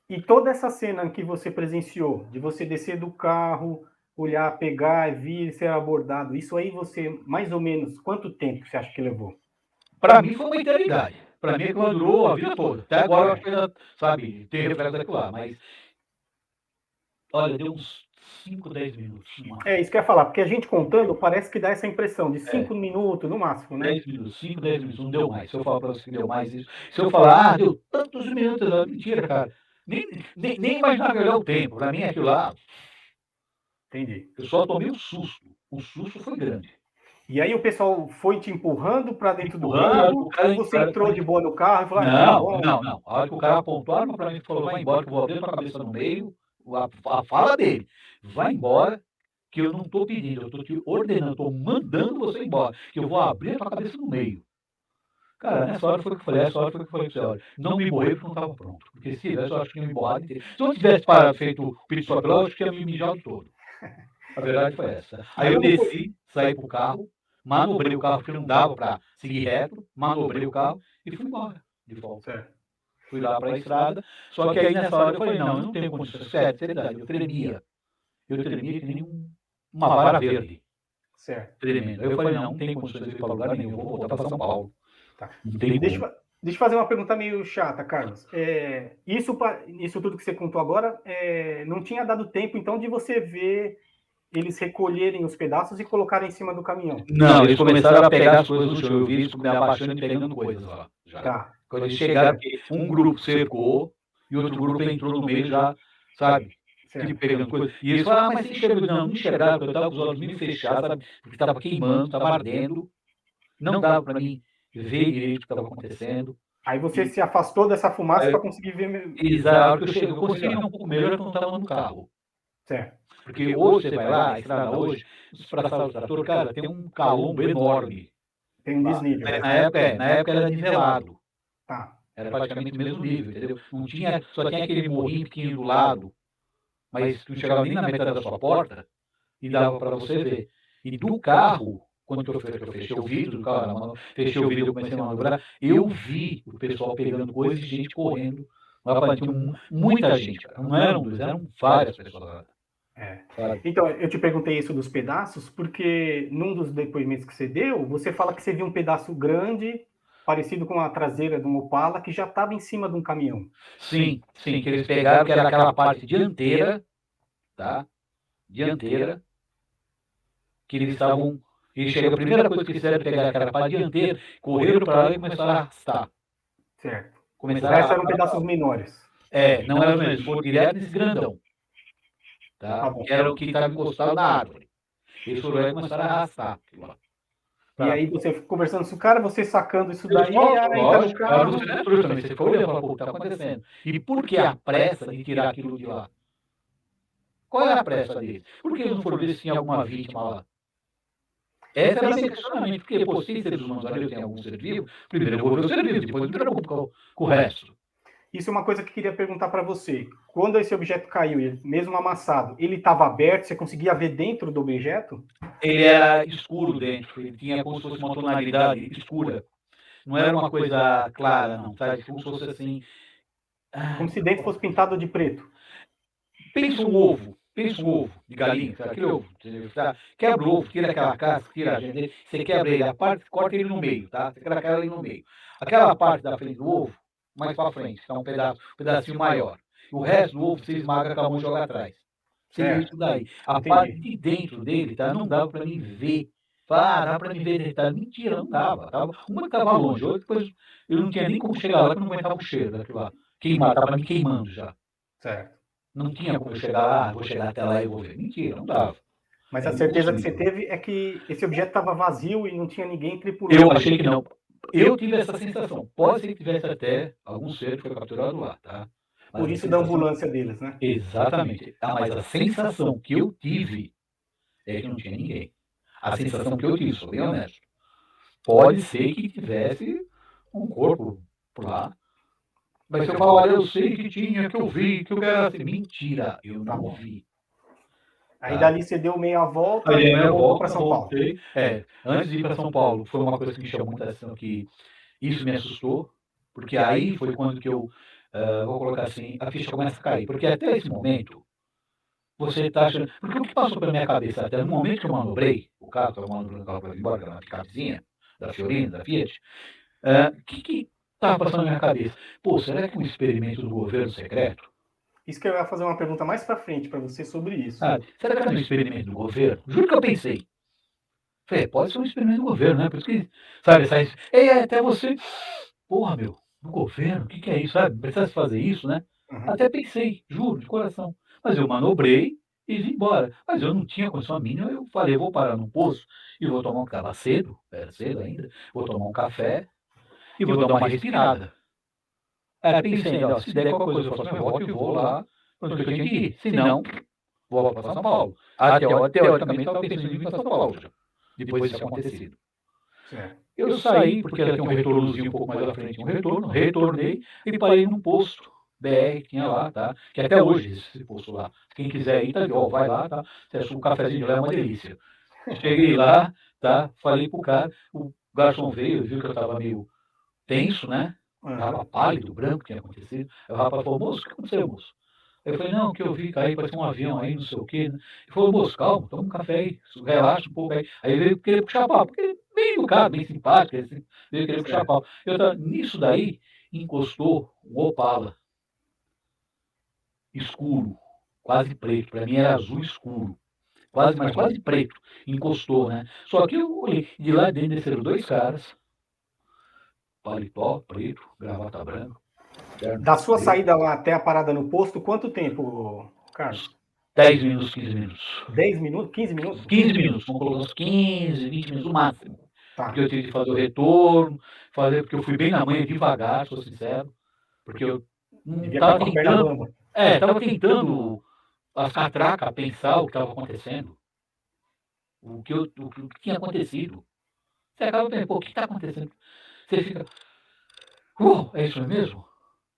Speaker 1: e toda essa cena que você presenciou, de você descer do carro, olhar, pegar, vir, ser abordado, isso aí você, mais ou menos, quanto tempo você acha que levou?
Speaker 2: para mim foi uma eternidade. Para mim aquilo durou a vida toda. Até agora eu acho que ainda, sabe, tem reflexo daquilo lá. Mas, olha, deu uns 5, 10 minutos no máximo.
Speaker 1: É isso que eu ia falar, porque a gente contando parece que dá essa impressão de
Speaker 2: É,
Speaker 1: 5 minutos no máximo, né?
Speaker 2: 10 minutos, 5, 10 minutos, não deu mais. Se eu falar para você que deu mais isso, se eu falar, deu tantos minutos, mentira, cara. Nem imaginava olhar o tempo. Para mim aquilo lá,
Speaker 1: Entendi.
Speaker 2: eu só tomei um susto. O susto foi grande.
Speaker 1: E aí o pessoal foi te empurrando para dentro do
Speaker 2: Empurrando,
Speaker 1: carro,
Speaker 2: o cara,
Speaker 1: ou você entrou de boa no carro e falou, ah, não, tá
Speaker 2: não,
Speaker 1: bom.
Speaker 2: não, não. A hora que o cara apontou a arma para mim e falou, vai embora, que eu vou abrir tua cabeça no meio, a fala dele, vai embora, que eu não estou pedindo, eu estou te ordenando, estou mandando você embora, que eu vou abrir a tua cabeça no meio. Cara, nessa hora foi o que eu falei, essa hora foi o que eu falei pra você, olha, não me borrei porque não estava pronto. Porque se tivesse, eu acho que tinha me borrado inteiro. Se eu não tivesse parado, feito o pit stop lá, eu acho que ia me mijado todo. A verdade foi essa. Aí eu desci, saí pro carro, manobrei o carro porque não dava para seguir reto, manobrei o carro e fui embora de volta.
Speaker 1: Certo.
Speaker 2: Fui lá para a estrada, só que aí nessa hora eu falei, não, eu não tenho condições, sério, seriedade, eu tremia. Eu tremia que nem uma vara verde,
Speaker 1: Certo.
Speaker 2: tremendo. Aí eu falei, não tem condições de ir para lugar nenhum, eu vou voltar para São Paulo.
Speaker 1: Tá.
Speaker 2: Não tem
Speaker 1: Deixa,
Speaker 2: como.
Speaker 1: deixa eu fazer uma pergunta meio chata, Carlos. Isso tudo que você contou agora, não tinha dado tempo, então, de você ver eles recolherem os pedaços e colocarem em cima do caminhão.
Speaker 2: Não, eles começaram a pegar as coisas no chão. Eu vi eles me abaixando e pegando coisas lá. Já.
Speaker 1: Tá.
Speaker 2: Quando eles chegaram, um grupo cercou e outro grupo entrou no meio já, sabe?
Speaker 1: Certo.
Speaker 2: Pegando coisas. E eles falaram, mas você enxergou? Não, não enxergaram, porque eu estava com os olhos meio fechados, sabe? Porque estava queimando, estava ardendo. Não dava para mim ver direito o que estava acontecendo.
Speaker 1: Aí você se afastou dessa fumaça
Speaker 2: Aí
Speaker 1: para conseguir ver.
Speaker 2: exato, que eu cheguei, eu consegui ver um pouco melhor quando estava no carro.
Speaker 1: Certo.
Speaker 2: Porque hoje você vai lá, a estrada hoje, para passar o trator, cara, tem um calombo enorme.
Speaker 1: Tem um
Speaker 2: Lá.
Speaker 1: desnível.
Speaker 2: Mas na época era nivelado.
Speaker 1: Tá.
Speaker 2: Era praticamente o mesmo nível, entendeu? Não tinha, só tinha aquele morrinho pequeno do lado, mas não chegava nem na metade da sua porta e dava para você ver. E do carro, quando eu fechei o vidro do carro, mano, fechei o vidro, comecei a manobrar, eu vi o pessoal pegando coisas e gente correndo. Lá tinha muita gente, cara. Não eram dois, eram várias pessoas lá.
Speaker 1: É.
Speaker 2: Sabe?
Speaker 1: Então, eu te perguntei isso dos pedaços, porque num dos depoimentos que você deu, você fala que você viu um pedaço grande, parecido com a traseira de um Opala, que já estava em cima de um caminhão.
Speaker 2: Sim, sim, que eles pegaram, que era aquela parte dianteira, tá? Dianteira, que eles estavam. E chega, a primeira coisa que fizeram é pegar aquela parte dianteira, correram para lá e começaram a arrastar.
Speaker 1: Certo. Os
Speaker 2: Começaram
Speaker 1: restos
Speaker 2: a.
Speaker 1: eram pedaços menores.
Speaker 2: Não era mesmo, foram direto nesse grandão,
Speaker 1: Tá
Speaker 2: tá?
Speaker 1: bom.
Speaker 2: Que era o que estava encostado na árvore. Eles foram lá e começaram a arrastar.
Speaker 1: E aí você conversando com o cara, você sacando isso daí,
Speaker 2: Lógico,
Speaker 1: entra no
Speaker 2: lógico,
Speaker 1: carro.
Speaker 2: você não é trouxa também, você ficou olhando e falou, pô, o que está acontecendo? E por que a pressa de tirar aquilo de lá? Qual era a pressa deles? Por que eles não foram ver se tinha alguma vítima lá? Esse era o meu questionamento, porque, pô, se seres humanos ali eu tenho algum ser vivo, primeiro eu vou ver o ser vivo, depois eu me preocupo com o resto.
Speaker 1: Isso é uma coisa que eu queria perguntar para você. Quando esse objeto caiu, mesmo amassado, ele estava aberto? Você conseguia ver dentro do objeto?
Speaker 2: Ele era escuro dentro, ele tinha como se fosse uma tonalidade escura. Não era uma coisa clara, não, sabe? Como se fosse assim.
Speaker 1: Como se dentro fosse pintado de preto.
Speaker 2: Pensa um ovo de galinha, sabe? Aquele ovo. Tá? Quebra o ovo, tira aquela casca, tira a gente dele, você quebra ele, a parte, corta ele no meio, tá? Você quebra aquela ali no meio. Aquela parte da frente do ovo, mais para frente, tá? Um pedacinho maior. O resto do ovo você esmaga com a mão e joga atrás. Seria isso daí. A parte de dentro dele, tá? Não dava para mim ver Fala, dá pra me ver deitado. Mentira, não dava. Uma que tava longe, outra depois eu não tinha nem como chegar lá, que eu não aguentava o cheiro daquilo lá. Tava me queimando já.
Speaker 1: Certo.
Speaker 2: Não tinha como eu chegar lá, vou chegar até lá e vou ver. Mentira, não dava.
Speaker 1: Mas
Speaker 2: É
Speaker 1: a certeza que você
Speaker 2: impossível.
Speaker 1: teve é que esse objeto estava vazio e não tinha ninguém tripulando.
Speaker 2: Eu achei que não. Eu tive essa sensação. Pode ser que tivesse até algum ser que foi capturado lá, tá? Mas
Speaker 1: Por
Speaker 2: a
Speaker 1: isso da
Speaker 2: sensação.
Speaker 1: ambulância deles, né?
Speaker 2: Exatamente. Mas a sensação que eu tive é que não tinha ninguém. A sensação que eu tive, sou bem honesto. Pode ser que tivesse um corpo por lá. Mas se eu falar, olha, eu sei que tinha, que eu vi, que eu era assim. Mentira, eu
Speaker 1: Tá
Speaker 2: não
Speaker 1: bom.
Speaker 2: vi.
Speaker 1: Aí
Speaker 2: Tá?
Speaker 1: dali você deu meia volta
Speaker 2: Aí dei
Speaker 1: e
Speaker 2: minha
Speaker 1: voltou para
Speaker 2: volta,
Speaker 1: São Paulo.
Speaker 2: voltei. Antes de ir para São Paulo, foi uma coisa que me chamou muita atenção, que isso me assustou, porque aí foi quando que eu, vou colocar assim, a ficha começa a cair. Porque até esse momento, você está achando. Porque o que passou pela minha cabeça até no momento que eu manobrei, o carro, estava manobrando o carro para ir embora, que era uma picapezinha, da Fiorino, da Fiat, o que estava passando na minha cabeça? Pô, será que é um experimento do governo secreto?
Speaker 1: Isso que eu ia fazer uma pergunta mais para frente para você sobre isso.
Speaker 2: Sabe? Será que era um experimento do governo? Juro que eu pensei. Falei, pode ser um experimento do governo, né? Por isso que, sabe, até você, porra, meu, do governo, o que é isso, sabe? Precisasse fazer isso, né?
Speaker 1: Uhum.
Speaker 2: Até pensei, juro, de coração. Mas eu manobrei e vim embora. Mas eu não tinha condição mínima, eu falei, vou parar num posto e vou tomar um café cedo, era cedo ainda, vou tomar um café e vou dar uma respirada. Aí pensei ainda, ó, se der qualquer coisa, eu faço minha volta e vou lá para onde eu tinha que ir. Se não, volto para São Paulo. Teoricamente, estava pensando em vir para São Paulo já, depois disso acontecido.
Speaker 1: Certo.
Speaker 2: Eu saí, porque ela tinha um retornozinho um pouco mais à frente, um retorno, retornei e parei num posto BR que tinha lá, tá? Que até hoje existe esse posto lá. Quem quiser ir, tá, ó, vai lá, tá? O cafezinho lá é uma delícia. Cheguei lá, tá? Falei pro cara, o garçom veio, viu que eu tava meio tenso, né? Tava pálido, branco, tinha acontecido. Aí o rapaz falou, moço, o que aconteceu, moço? Aí eu falei, não, que eu vi cair, parece um avião aí, não sei o quê. Né? Ele falou, moço, calma, toma um café aí, relaxa um pouco aí. Aí ele veio querer puxar papo, porque ele é bem educado, bem simpático, ele veio querer puxar papo. Nisso daí, encostou um Opala, escuro, quase preto, para mim era azul escuro. Quase, mas quase preto, encostou, né? Só que eu olhei, de lá dentro desceram dois caras, paletó preto, gravata branca, terno
Speaker 1: Da sua
Speaker 2: preto,
Speaker 1: saída lá até a parada no posto, quanto tempo, Carlos?
Speaker 2: 10 minutos, 15 minutos.
Speaker 1: 10 minutos? 15 minutos?
Speaker 2: 15 minutos, vamos colocar uns 15, 20 minutos no máximo. Porque
Speaker 1: Tá.
Speaker 2: eu tive que fazer o retorno, porque eu fui bem na manhã devagar, sou sincero, porque eu não
Speaker 1: Devia estar
Speaker 2: estava
Speaker 1: com a perna
Speaker 2: tentando,
Speaker 1: bamba.
Speaker 2: estava tentando as catracas pensar o que estava acontecendo, o que tinha acontecido. Você acaba pensando, pô, o que está acontecendo? Você fica, é isso mesmo?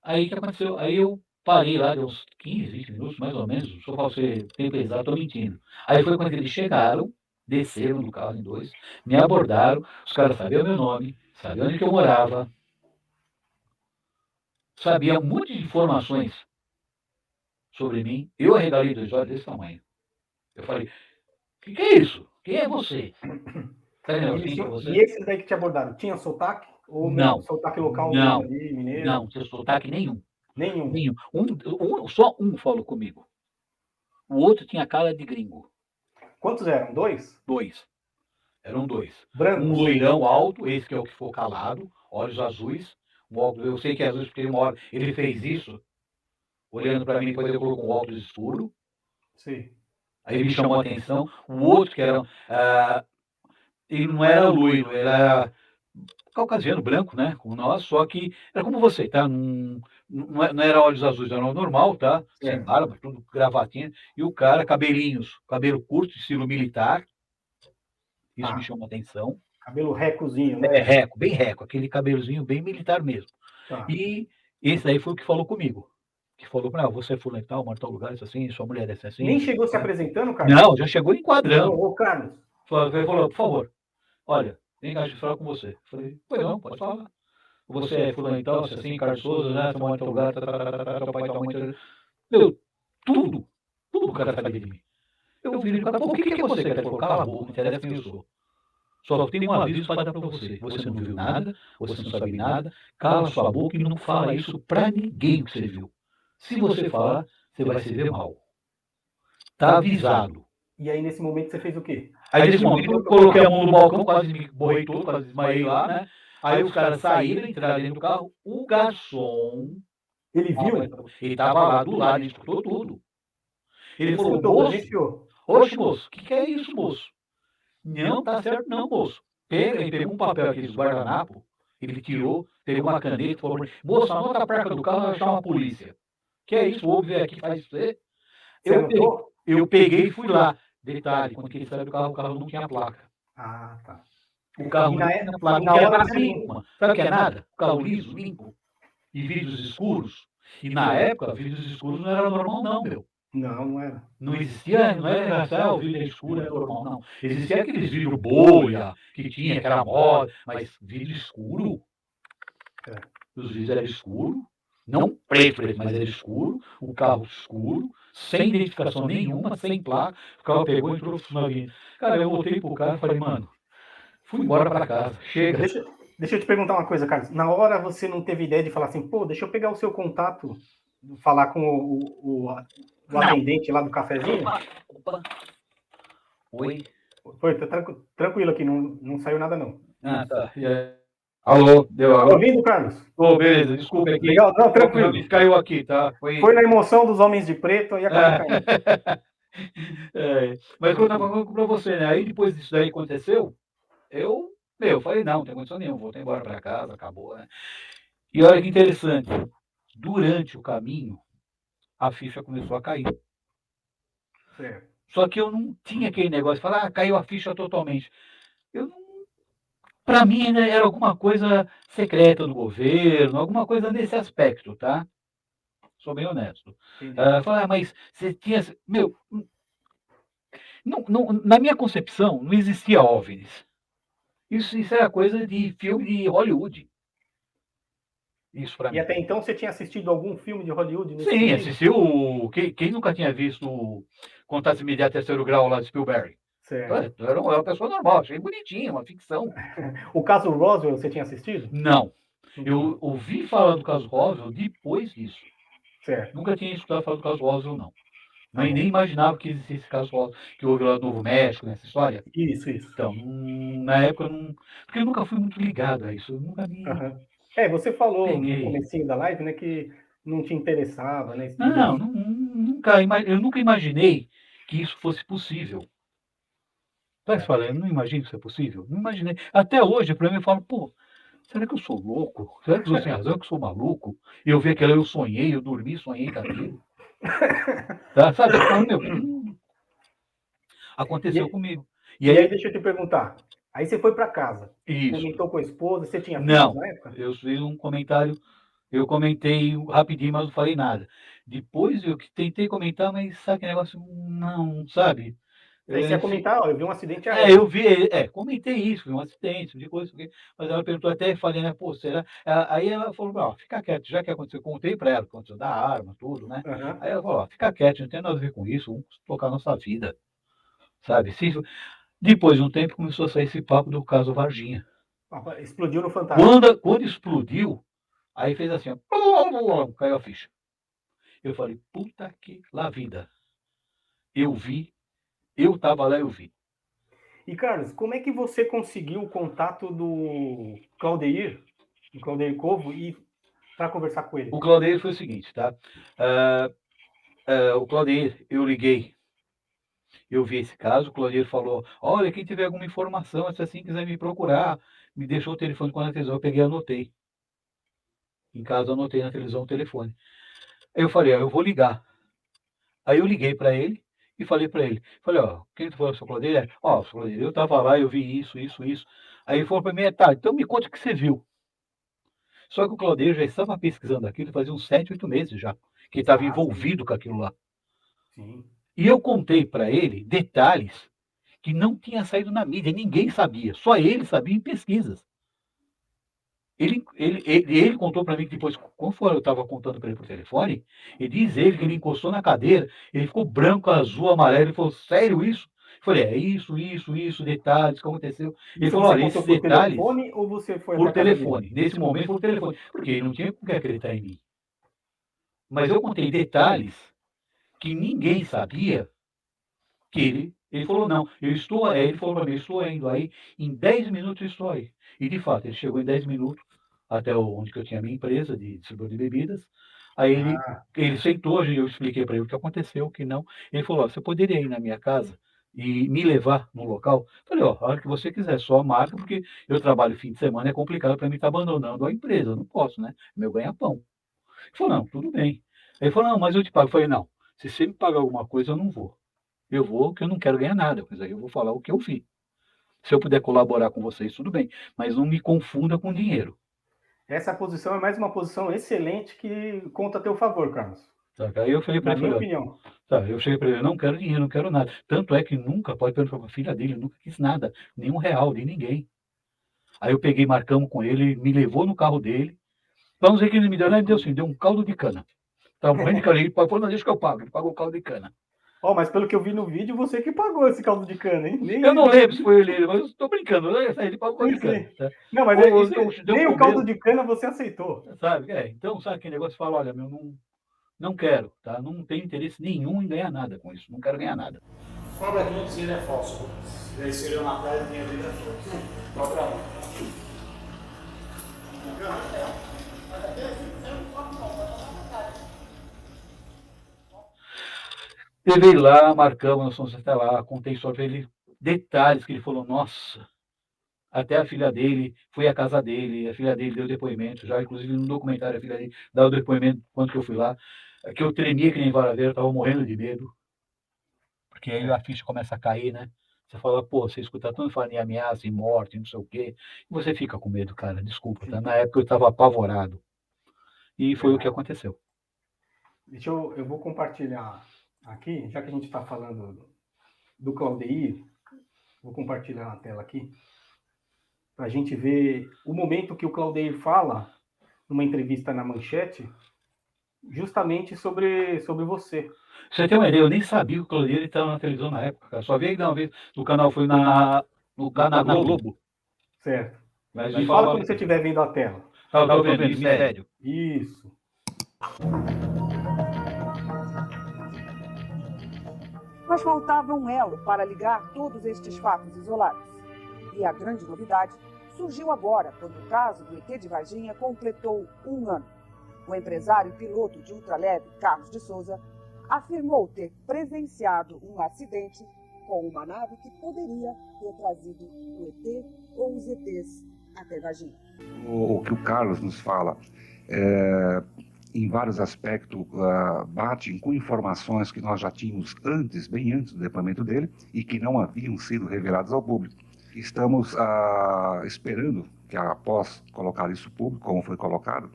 Speaker 2: Aí o que aconteceu? Aí eu parei lá, deu uns 15, 20 minutos, mais ou menos. Se eu falar você tempo exato, estou mentindo. Aí foi quando eles chegaram, desceram do carro em dois, me abordaram, os caras sabiam meu nome, sabiam onde que eu morava, sabiam um monte de informações sobre mim. Eu arregalei dois olhos desse tamanho. Eu falei, o que é isso? Quem é você? Tá entendendo? Quem é
Speaker 1: E
Speaker 2: você?
Speaker 1: esses daí que te abordaram, tinha sotaque? Ou mesmo
Speaker 2: Não,
Speaker 1: sotaque local mesmo
Speaker 2: não,
Speaker 1: ali, mineiro?
Speaker 2: não, não tinha sotaque nenhum.
Speaker 1: Nenhum.
Speaker 2: Nenhum. Só um falou comigo. O outro tinha cara de gringo.
Speaker 1: Quantos eram? Dois?
Speaker 2: Dois. Eram dois. Um
Speaker 1: Brancos?
Speaker 2: loirão alto, esse que é o que ficou calado, olhos azuis. Um óculos, eu sei que é azul porque uma hora ele fez isso, olhando para mim, depois ele colocou um óculos escuro.
Speaker 1: Sim.
Speaker 2: Aí me chamou a atenção. O outro, que era. Ele não era loiro, era caucasiano, branco, né? Como nós, só que era como você, tá? Não era olhos azuis, era normal, tá? Sem
Speaker 1: Certo.
Speaker 2: barba, tudo gravatinha. E o cara, cabelinhos, cabelo curto, estilo militar. Isso me
Speaker 1: Tá.
Speaker 2: chamou a atenção.
Speaker 1: Cabelo recozinho, né?
Speaker 2: Reco, bem reco, aquele cabelozinho bem militar mesmo.
Speaker 1: Tá.
Speaker 2: E esse daí foi o que falou comigo. Que falou para você é fulano e tal, mora em tal lugar, isso assim, sua mulher é assim,
Speaker 1: Nem
Speaker 2: isso
Speaker 1: chegou se
Speaker 2: assim.
Speaker 1: apresentando, Carlos?
Speaker 2: Não, já chegou
Speaker 1: Não,
Speaker 2: enquadrando.
Speaker 1: ô Carlos.
Speaker 2: Ele falou, por favor, olha, vem cá, deixa eu falar com você. Eu falei, pois não, pode falar. Você é fulano e tal, assim, Carlos Souza, né, você mora em tal lugar, teu pai, tua mãe, meu, tudo, tudo o cara sabia de mim. Eu vi ele, pô, o que é você, cara? Ele falou, cala a boca, não interessa quem eu sou. Só tem um aviso para dar para você. Você não viu nada, você não sabe nada, cala sua boca e não fala isso para ninguém que você viu. Se você falar, você vai se ver mal. Tá avisado.
Speaker 1: E aí, nesse momento, você fez o quê?
Speaker 2: Aí, nesse momento, eu coloquei a mão no balcão, quase me borrei todo, quase desmaiei lá, né? Aí os caras saíram, entraram dentro do carro. O garçom,
Speaker 1: Ele viu?
Speaker 2: ele tava lá do lado, ele escutou tudo. Ele
Speaker 1: Ele
Speaker 2: falou,
Speaker 1: escutou,
Speaker 2: moço,
Speaker 1: presenciou.
Speaker 2: oxe, moço, o que é isso, moço? Não, tá certo não, moço. Ele pegou um papel aqui, guardanapo, ele tirou, pegou uma caneta e falou pra mim, moço, anota a placa do carro, vai chamar a polícia. Que é isso, o homem veio aqui e faz isso aí.
Speaker 1: Você anotou?
Speaker 2: Eu peguei e fui lá. Detalhe, quando ele saiu do carro, o carro não tinha placa.
Speaker 1: Ah, tá.
Speaker 2: O carro
Speaker 1: E
Speaker 2: não
Speaker 1: na,
Speaker 2: tinha placa,
Speaker 1: e
Speaker 2: não
Speaker 1: na
Speaker 2: tinha
Speaker 1: hora
Speaker 2: placa
Speaker 1: você não.
Speaker 2: nenhuma. Sabe o que é nada? O carro liso, limpo, e vidros escuros. E na época, vidros escuros não era normal não, meu.
Speaker 1: Não, não era.
Speaker 2: Não existia, não era assim, o vidro é escuro, é normal, não. Existia aqueles vidro bolha que tinha, que era moda, mas vidro escuro,
Speaker 1: É.
Speaker 2: os vidros eram escuros, não preto, mas era escuro, o carro escuro, sem identificação nenhuma, sem placa, o carro pegou e entrou na avenida. Cara, eu voltei pro cara e falei, mano, fui embora pra casa, chega.
Speaker 1: Deixa eu te perguntar uma coisa, Carlos. Na hora você não teve ideia de falar assim, pô, deixa eu pegar o seu contato, falar com o atendente lá do cafezinho?
Speaker 2: Opa. Oi?
Speaker 1: Foi, tá tranquilo aqui, não saiu nada não.
Speaker 2: Ah, tá. Alô, deu
Speaker 1: Tá
Speaker 2: agora?
Speaker 1: ouvindo, Carlos?
Speaker 2: Ô, beleza, desculpa aqui.
Speaker 1: Legal? Não, tranquilo.
Speaker 2: Me caiu aqui, tá?
Speaker 1: Foi na emoção dos homens de preto e acabou caindo.
Speaker 2: Mas quando eu estava falando para você, né? Aí depois disso daí aconteceu, eu falei, não tem condição nenhuma, voltei embora para casa, acabou, né? E olha que interessante, durante o caminho, a ficha começou a cair.
Speaker 1: Certo.
Speaker 2: Só que eu não tinha aquele negócio de falar, caiu a ficha totalmente. Para mim ainda era alguma coisa secreta do governo, alguma coisa nesse aspecto, tá? Sou bem honesto. Falar, mas você tinha. Meu, na minha concepção, não existia OVNIs. Isso era coisa de filme de Hollywood. Isso para
Speaker 1: E
Speaker 2: mim.
Speaker 1: até então você tinha assistido algum filme de Hollywood nesse
Speaker 2: Sim,
Speaker 1: sentido?
Speaker 2: assistiu. Quem nunca tinha visto Contatos Imediatos Terceiro Grau lá de Spielberg?
Speaker 1: Certo.
Speaker 2: Eu era uma pessoa normal, achei bonitinho, uma ficção.
Speaker 1: O caso Roswell você tinha assistido?
Speaker 2: Não.
Speaker 1: Não
Speaker 2: Eu
Speaker 1: tinha.
Speaker 2: ouvi falar do caso Roswell depois disso.
Speaker 1: Certo.
Speaker 2: Nunca tinha escutado falar do caso Roswell, não.
Speaker 1: Tá bom.
Speaker 2: Nem imaginava que existisse esse caso Roswell, que houve lá no Novo México, nessa história.
Speaker 1: Isso.
Speaker 2: Então, na época, eu não. Porque eu nunca fui muito ligado a isso. Eu nunca me
Speaker 1: Uhum. Você falou no
Speaker 2: peguei.
Speaker 1: comecinho da live, né, que não te interessava, né,
Speaker 2: Não,
Speaker 1: estudar.
Speaker 2: eu nunca imaginei que isso fosse possível. Tá falando, eu não imagino que isso é possível. Não imaginei. Até hoje, para mim, eu falo, pô, será que eu sou louco? Será que eu tenho razão, que eu sou maluco? E eu vi aquilo, eu sonhei, eu dormi, sonhei com aquilo. Tá? Sabe? Eu falo, meu, aconteceu
Speaker 1: E,
Speaker 2: comigo. E
Speaker 1: e aí
Speaker 2: aí,
Speaker 1: deixa eu te perguntar. Aí você foi para casa,
Speaker 2: isso.
Speaker 1: comentou com a esposa, você tinha filhos
Speaker 2: Não,
Speaker 1: na época?
Speaker 2: eu fiz um comentário. Eu comentei rapidinho, mas não falei nada. Depois eu tentei comentar, mas sabe que negócio? Não, sabe?
Speaker 1: Aí você ia comentar, ó, eu vi um acidente
Speaker 2: Eu
Speaker 1: aéreo.
Speaker 2: vi, comentei isso, foi um acidente, de coisa, mas ela perguntou até, falei, né, pô, será? Aí ela falou, ó, fica quieto, já que aconteceu, contei para ela, aconteceu da arma, tudo, né?
Speaker 1: Uhum.
Speaker 2: Aí ela falou, ó, fica quieto, não tem nada a ver com isso, vamos tocar nossa vida, sabe? Depois de um tempo começou a sair esse papo do caso Varginha.
Speaker 1: Explodiu no Fantástico.
Speaker 2: Quando explodiu, aí fez assim, ó, caiu a ficha. Eu falei, puta que lá vida. Eu vi, eu tava lá, eu vi.
Speaker 1: E, Carlos, como é que você conseguiu o contato do Claudeir Covo, e para conversar com ele?
Speaker 2: O Claudeir foi o seguinte, tá? O Claudeir, eu liguei, eu vi esse caso, o Claudeir falou, olha, quem tiver alguma informação, se assim quiser me procurar, me deixou o telefone com a televisão, eu peguei e anotei. Em casa eu anotei na televisão o telefone. Aí eu falei, eu vou ligar. Aí eu liguei para ele e falei para ele, falei, ó, quem foi o seu Claudeir? Ó, Claudeir, eu tava lá, eu vi isso. Aí ele falou para mim, tá, então me conta o que você viu. Só que o Claudeir já estava pesquisando aquilo fazia uns 7, 8 meses já, que estava
Speaker 1: Sim.
Speaker 2: envolvido com aquilo lá.
Speaker 1: Sim.
Speaker 2: E eu contei para ele detalhes que não tinha saído na mídia, ninguém sabia, só ele sabia em pesquisas. Ele contou para mim que depois, quando eu estava contando para ele por telefone, ele diz que ele encostou na cadeira, ele ficou branco, azul, amarelo, ele falou, sério isso? Eu falei, é isso, detalhes que aconteceu. Ele
Speaker 1: Isso
Speaker 2: falou,
Speaker 1: você
Speaker 2: olha, esses
Speaker 1: contou por
Speaker 2: detalhes
Speaker 1: telefone ou você foi até
Speaker 2: por
Speaker 1: a casa dele?
Speaker 2: telefone, nesse momento por telefone, porque ele não tinha como acreditar em mim. Mas eu contei detalhes que ninguém sabia que ele Ele falou, não, ele falou para mim, eu estou indo aí, em 10 minutos eu estou aí. E de fato, ele chegou em 10 minutos até onde que eu tinha a minha empresa de distribuição de bebidas. Aí
Speaker 1: Ah,
Speaker 2: ele sentou, eu expliquei para ele o que aconteceu, o que não. Ele falou, ó, você poderia ir na minha casa e me levar no local? Eu falei, ó, a hora que você quiser, só marca, porque eu trabalho fim de semana, é complicado para mim estar abandonando a empresa, eu não posso, né? Meu ganha-pão. Ele falou, não, tudo bem. Aí ele falou, não, mas eu te pago. Eu falei, não, se você me pagar alguma coisa, eu não vou. Eu vou, que eu não quero ganhar nada, mas aí eu vou falar o que eu vi. Se eu puder colaborar com vocês, tudo bem, mas não me confunda com dinheiro.
Speaker 1: essa posição é mais uma posição excelente que conta a teu favor, Carlos.
Speaker 2: Sabe? Aí eu falei para
Speaker 1: Na
Speaker 2: ele,
Speaker 1: minha
Speaker 2: falei,
Speaker 1: opinião.
Speaker 2: sabe, eu cheguei para ele, eu não quero dinheiro, não quero nada. Tanto é que nunca, pode perguntar para a filha dele, eu nunca quis nada, nenhum real de ninguém. Aí eu peguei, marcamos com ele, me levou no carro dele. Vamos ver que ele me deu, né? Ele deu assim, deu um caldo de cana. Tava morrendo de cana, ele falou, não, deixa que eu pago. Ele pagou o caldo de cana.
Speaker 1: Ó, mas pelo que eu vi no vídeo, você que pagou esse caldo de cana, hein? Nem
Speaker 2: Eu
Speaker 1: ele
Speaker 2: não
Speaker 1: vai.
Speaker 2: lembro se foi ele, mas eu tô brincando, né? Ele pagou o caldo
Speaker 1: Sim,
Speaker 2: de cana.
Speaker 1: sim.
Speaker 2: Tá?
Speaker 1: Não, mas
Speaker 2: Ou
Speaker 1: isso,
Speaker 2: deu
Speaker 1: nem o caldo
Speaker 2: comer,
Speaker 1: de cana você aceitou.
Speaker 2: sabe? Então, sabe aquele negócio que fala, olha, meu, não quero, tá? Não tenho interesse nenhum em ganhar nada com isso, não quero ganhar nada.
Speaker 3: Cobra aqui no dinheiro é falso. Se ele na praia, o dinheiro dele é falso. Cobra um.
Speaker 2: Levei lá, marcamos, nós fomos até lá, contei só para ele detalhes que ele falou, nossa, até a filha dele, foi à casa dele, a filha dele deu depoimento, já inclusive no documentário a filha dele dá o depoimento quando que eu fui lá, que eu tremia que nem vara-verde, eu estava morrendo de medo, porque aí a ficha começa a cair, né? Você fala, pô, você escuta tanto falar em ameaça, em morte, não sei o quê, e você fica com medo, cara, desculpa, tá? Na época eu estava apavorado, e foi o que aconteceu.
Speaker 1: Eu vou compartilhar aqui, já que a gente está falando do Claudeir, vou compartilhar a tela aqui, para a gente ver o momento que o Claudeir fala, numa entrevista na Manchete, justamente sobre você.
Speaker 2: Você tem uma ideia, eu nem sabia que o Claudio estava na televisão na época, cara. Só vi ele uma vez no canal, foi na Globo.
Speaker 1: Certo.
Speaker 2: Mas
Speaker 1: Me fala quando você estiver vendo a tela.
Speaker 2: eu tô vendo, mistério.
Speaker 1: Isso.
Speaker 4: Mas faltava um elo para ligar todos estes fatos isolados. E a grande novidade surgiu agora, quando o caso do ET de Varginha completou 1 ano. O empresário e piloto de ultraleve, Carlos de Souza, afirmou ter presenciado um acidente com uma nave que poderia ter trazido o ET ou os ETs até Varginha.
Speaker 5: O que o Carlos nos fala, em vários aspectos, batem com informações que nós já tínhamos antes, bem antes do depoimento dele, e que não haviam sido reveladas ao público. Estamos esperando que, após colocar isso público, como foi colocado,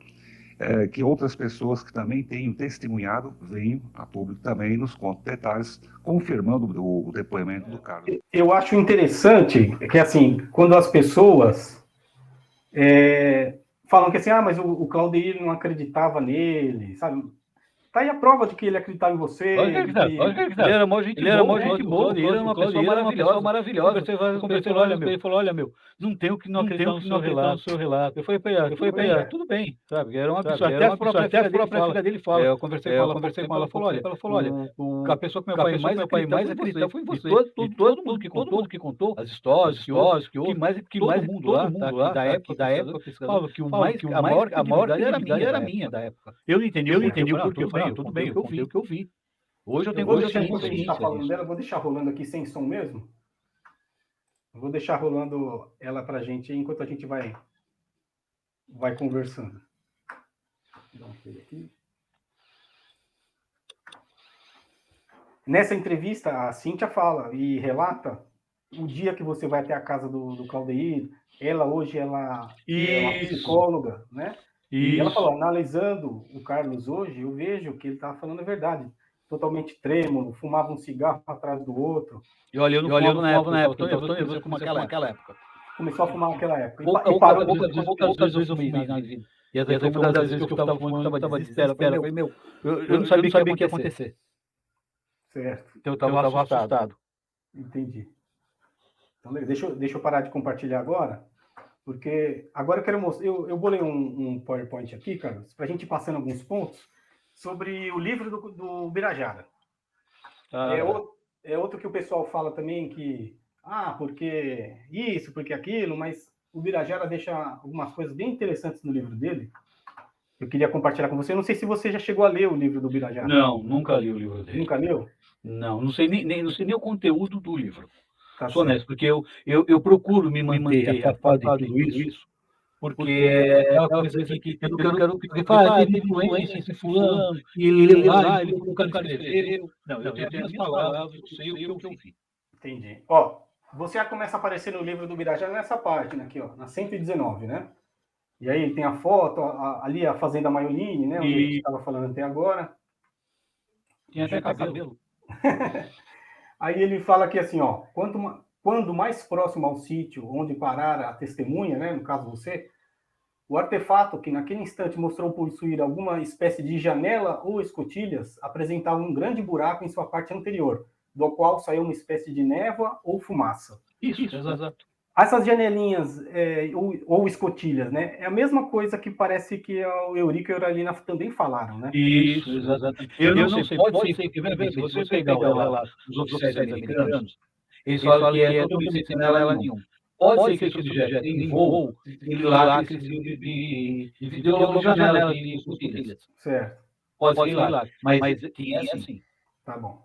Speaker 5: que outras pessoas que também tenham testemunhado venham a público também e nos contem detalhes, confirmando o depoimento do Carlos.
Speaker 1: Eu acho interessante que, assim, quando as pessoas falam que assim, mas o Claudeir não acreditava nele, sabe? Tá aí a prova de que ele acreditava em você.
Speaker 2: Ele era mó gente boa, ele era uma pessoa maravilhosa. Conversei com ele falou, olha, meu, não tenho que não acreditar no seu relato. Eu falei para ele, tudo bem, sabe? Era uma pessoa, até a própria filha dele fala. Eu conversei com ela, falou, olha, a pessoa que meu pai mais acreditava foi em você. E todo mundo que contou, as histórias, que houve, que todo mundo lá, da época, falava que a maior credibilidade era minha da época. Eu não entendi o porquê. Eu falei, tudo bem, eu contei o que eu vi. Hoje eu tenho
Speaker 1: Enquanto a gente está falando
Speaker 2: disso.
Speaker 1: dela, eu vou deixar rolando aqui sem som mesmo. Eu vou deixar rolando ela para a gente enquanto a gente vai conversando. Dá um play aqui. Nessa entrevista, a Cíntia fala e relata o dia que você vai até a casa do Claudeir. Ela hoje é uma psicóloga, né? E ela falou, analisando o Carlos hoje, eu vejo que ele estava falando a verdade. Totalmente trêmulo, fumava um cigarro atrás do outro.
Speaker 2: E olha, eu não fumava na época, eu tô nervoso como naquela época.
Speaker 1: Começou a fumar naquela época.
Speaker 2: E parou poucas vezes eu fumei na vida. E essa foi uma das vezes que eu estava fumando, eu estava desesperado. Eu falei, meu, eu não sabia o que ia acontecer.
Speaker 1: Certo.
Speaker 2: Então eu estava assustado.
Speaker 1: Entendi. Então, deixa eu parar de compartilhar agora, porque agora eu quero mostrar. Eu bolei um PowerPoint aqui, Carlos, para a gente ir passando alguns pontos sobre o livro do Birajara. é outro que o pessoal fala também que, porque isso, porque aquilo, mas o Birajara deixa algumas coisas bem interessantes no livro dele. Eu queria compartilhar com você. Eu não sei se você já chegou a ler o livro do Birajara.
Speaker 2: Não, nunca li o livro dele.
Speaker 1: Nunca leu?
Speaker 2: Não sei nem o conteúdo do livro.
Speaker 1: Tá
Speaker 2: Sou
Speaker 1: certo.
Speaker 2: honesto, porque eu procuro me manter afastado de tudo isso, porque é aquela coisa que eu não quero teve influência esse fulano, e ele leu lá, ele falou que o cara escreveu. Não, eu tenho as minhas palavras, eu sei o que eu vi.
Speaker 1: Entendi. Ó, você já começa a aparecer no livro do Birajara nessa parte, né, aqui, ó, na 119, né? E aí tem a foto, ali a Fazenda Maioline, né? Onde a gente estava falando até agora.
Speaker 2: Tinha até cabelo.
Speaker 1: Aí ele fala aqui assim, ó, quando mais próximo ao sítio onde parar a testemunha, né, no caso você, o artefato que naquele instante mostrou possuir alguma espécie de janela ou escotilhas apresentava um grande buraco em sua parte anterior, do qual saiu uma espécie de névoa ou fumaça.
Speaker 2: Isso, exato.
Speaker 1: Essas janelinhas ou escotilhas, né? É a mesma coisa que parece que o Eurico e a Euralina também falaram, né?
Speaker 2: Isso, exatamente. Eu não sei, pode ser que, se você pegar o relato dos oficiais americanos, eles falam que é totalmente sem janela nenhuma. Pode ser que esse objeto, em voo, ele lá cresceu de janela de escotilhas.
Speaker 1: Certo.
Speaker 2: Pode ser lá, mas tinha assim.
Speaker 1: Tá bom.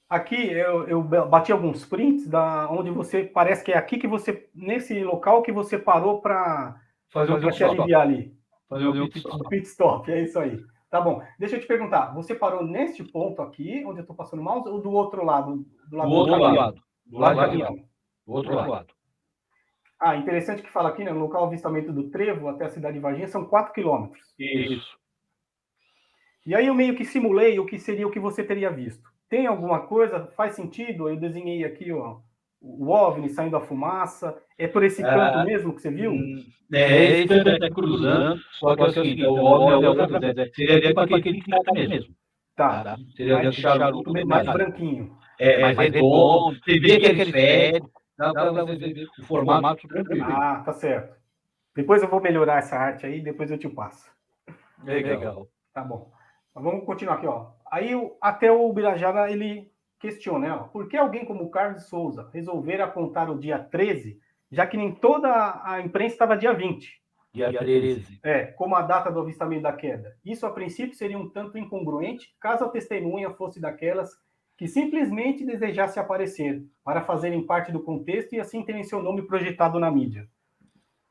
Speaker 1: Aqui eu bati alguns prints onde você parece que é aqui que você, nesse local que você parou para se aliviar ali.
Speaker 2: Fazer o
Speaker 1: pit stop, é isso aí. Tá bom. Deixa eu te perguntar, você parou neste ponto aqui, onde eu estou passando o mouse, ou do outro lado? Do outro lado. Do outro lado. Ah, interessante que fala aqui, né? No local de avistamento do Trevo até a cidade de Varginha são 4 quilômetros.
Speaker 2: Isso.
Speaker 1: E aí eu meio que simulei o que seria o que você teria visto. Tem alguma coisa? Faz sentido? Eu desenhei aqui, ó, o OVNI saindo a fumaça. É por esse canto mesmo que você viu?
Speaker 2: Esse canto é cruzando, só que é o seguinte, o OVNI é outra coisa. Seria para aquele que está mesmo.
Speaker 1: Tá.
Speaker 2: Seria de charuto
Speaker 1: mais branquinho.
Speaker 2: Mais redondo. Você vê que é esférico. Dá para você ver o formato tranquilo.
Speaker 1: Ah, tá certo. Depois eu vou melhorar essa arte aí, depois eu te passo.
Speaker 2: Legal.
Speaker 1: Tá bom. Mas vamos continuar aqui, ó. Aí até o Birajara, ele questiona, né? Ó, por que alguém como o Carlos Souza resolver apontar o dia 13, já que nem toda a imprensa estava dia 20?
Speaker 2: Dia 13.
Speaker 1: Como a data do avistamento da queda. Isso, a princípio, seria um tanto incongruente, caso a testemunha fosse daquelas que simplesmente desejasse aparecer, para fazerem parte do contexto e assim terem seu nome projetado na mídia.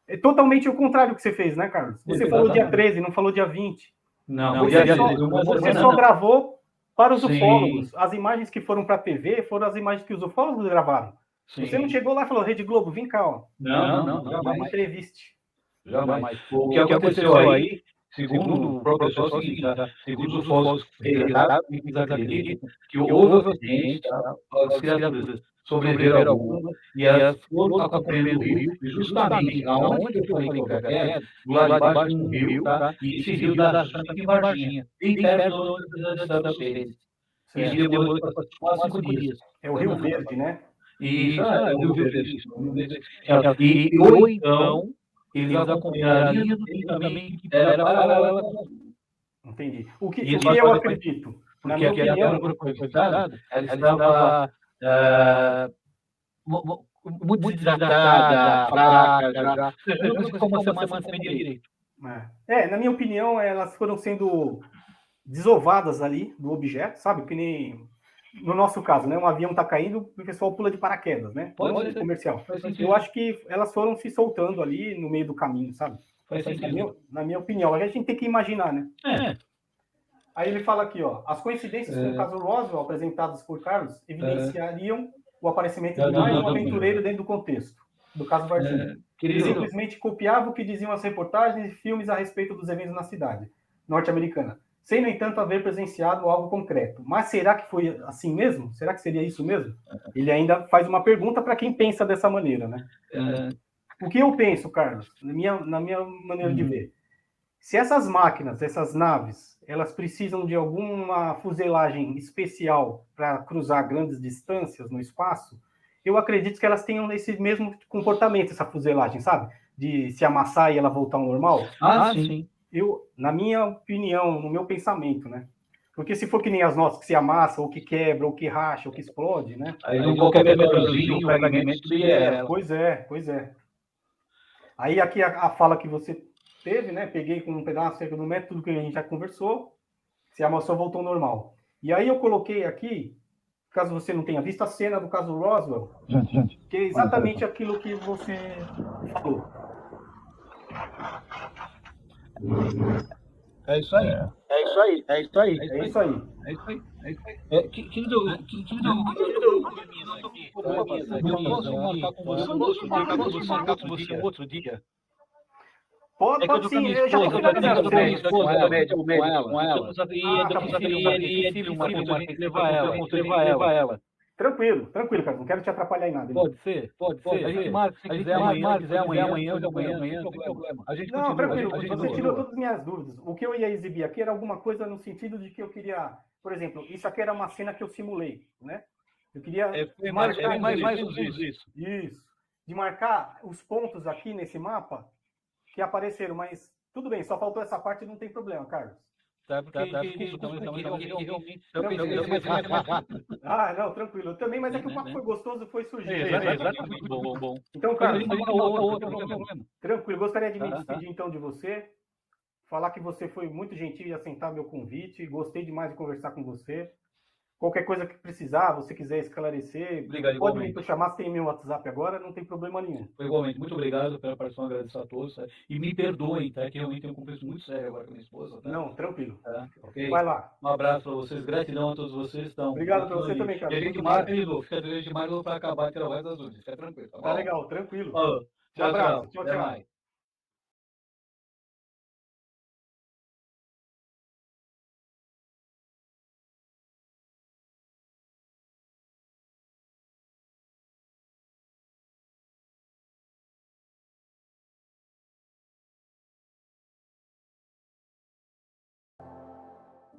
Speaker 1: É totalmente o contrário que você fez, né, Carlos? Você falou dia 13, não falou dia 20.
Speaker 2: Não,
Speaker 1: você só gravou para os ufólogos. As imagens que foram para a TV foram as imagens que os ufólogos gravaram. Sim. Você não chegou lá e falou, Rede Globo, vem cá, ó.
Speaker 2: Não.
Speaker 1: Jamais. Entreviste.
Speaker 2: Jamais. O que aconteceu aí, segundo o próprio pessoal, é o seguinte, segundo os ufólogos relataram, eles acreditam que houve acidente, as criaturas sobreviveram algumas, e elas foram acompanhando o rio, e justamente aonde eu falei que era, do lado de baixo de um rio, tá? E esse rio dá chance aqui em Varginha, bem perto da vocês. E demorou quase 5 dias.
Speaker 1: É o Rio Verde, né?
Speaker 2: Isso, é o Rio Verde. Ou então, eles acompanharam a linha do rio também, que era paralela.
Speaker 1: Entendi. O que eu acredito, na minha opinião,
Speaker 2: ela estava muito desidratada, fraca, já. Eu não sei como a semana também direito.
Speaker 1: Na minha opinião, elas foram sendo desovadas ali do objeto, sabe? Que nem no nosso caso, né? Um avião tá caindo, o pessoal pula de paraquedas, né? Pode ser comercial. Eu acho que elas foram se soltando ali no meio do caminho, sabe? Na minha opinião, a gente tem que imaginar, né? Aí ele fala aqui, ó, as coincidências com o caso Roswell apresentadas por Carlos evidenciariam o aparecimento de mais um aventureiro dentro do contexto do caso Varginha. Ele simplesmente copiava o que diziam as reportagens e filmes a respeito dos eventos na cidade norte-americana, sem, no entanto, haver presenciado algo concreto. Mas será que foi assim mesmo? Será que seria isso mesmo? Ele ainda faz uma pergunta para quem pensa dessa maneira, né? O que eu penso, Carlos, na minha maneira de ver, se essas máquinas, essas naves, elas precisam de alguma fuselagem especial para cruzar grandes distâncias no espaço, eu acredito que elas tenham esse mesmo comportamento, essa fuselagem, sabe? De se amassar e ela voltar ao normal.
Speaker 2: Sim.
Speaker 1: Na minha opinião, no meu pensamento, né? Porque se for que nem as nossas, que se amassa, ou que quebra, ou que racha, ou que explode, né?
Speaker 2: Aí não qualquer metrôzinho, fragmento, tudo é ela.
Speaker 1: Pois é. Aí aqui a fala que você teve, né? Peguei com um pedaço cerca do metro, tudo que a gente já conversou, se amassou, voltou ao normal. E aí eu coloquei aqui, caso você não tenha visto, a cena do caso Roswell, que é exatamente aquilo que você falou.
Speaker 2: É isso aí. Posso marcar com você um outro dia?
Speaker 1: Pode sim, eu já estou finalizando.
Speaker 2: Levar ela.
Speaker 1: Tranquilo, cara, não quero te atrapalhar em nada.
Speaker 2: Pode ser. A gente marca, se quiser amanhã, não tem problema. A gente
Speaker 1: Não, tranquilo, você tirou
Speaker 2: continua.
Speaker 1: todas as minhas dúvidas. O que eu ia exibir aqui era alguma coisa no sentido de que eu queria, por exemplo, isso aqui era uma cena que eu simulei, né? Eu queria
Speaker 2: Mais ou menos isso.
Speaker 1: Isso. De marcar os pontos aqui nesse mapa que apareceram, mas tudo bem, só faltou essa parte, não tem problema, Carlos. Ah, não, tranquilo. Eu também, mas é que o papo foi gostoso, foi surgindo.
Speaker 2: Exatamente. Bom.
Speaker 1: Então, Carlos,
Speaker 2: Outro.
Speaker 1: tranquilo. Gostaria de me despedir então de você. Falar que você foi muito gentil em aceitar meu convite. Gostei demais de conversar com você. Qualquer coisa que precisar, você quiser esclarecer,
Speaker 2: Obrigado,
Speaker 1: pode
Speaker 2: igualmente.
Speaker 1: me chamar, se tem meu WhatsApp agora, não tem problema nenhum.
Speaker 2: Igualmente, muito obrigado pela participação, agradeço a todos. Tá? E me perdoem, tá? Que realmente tem um compromisso muito sério agora com a minha esposa. Tá?
Speaker 1: Não, tranquilo.
Speaker 2: Tá? Okay?
Speaker 1: Vai lá.
Speaker 2: Um abraço para vocês, gratidão a todos vocês. Estão
Speaker 1: Obrigado para você também,
Speaker 2: E
Speaker 1: Carlos.
Speaker 2: a gente marca de novo, fica de marca para acabar a tirar o resto das dúvidas. Fica tranquilo.
Speaker 1: Tá legal, tranquilo.
Speaker 2: Falou.
Speaker 1: Um abraço.
Speaker 2: Tchau. Até mais.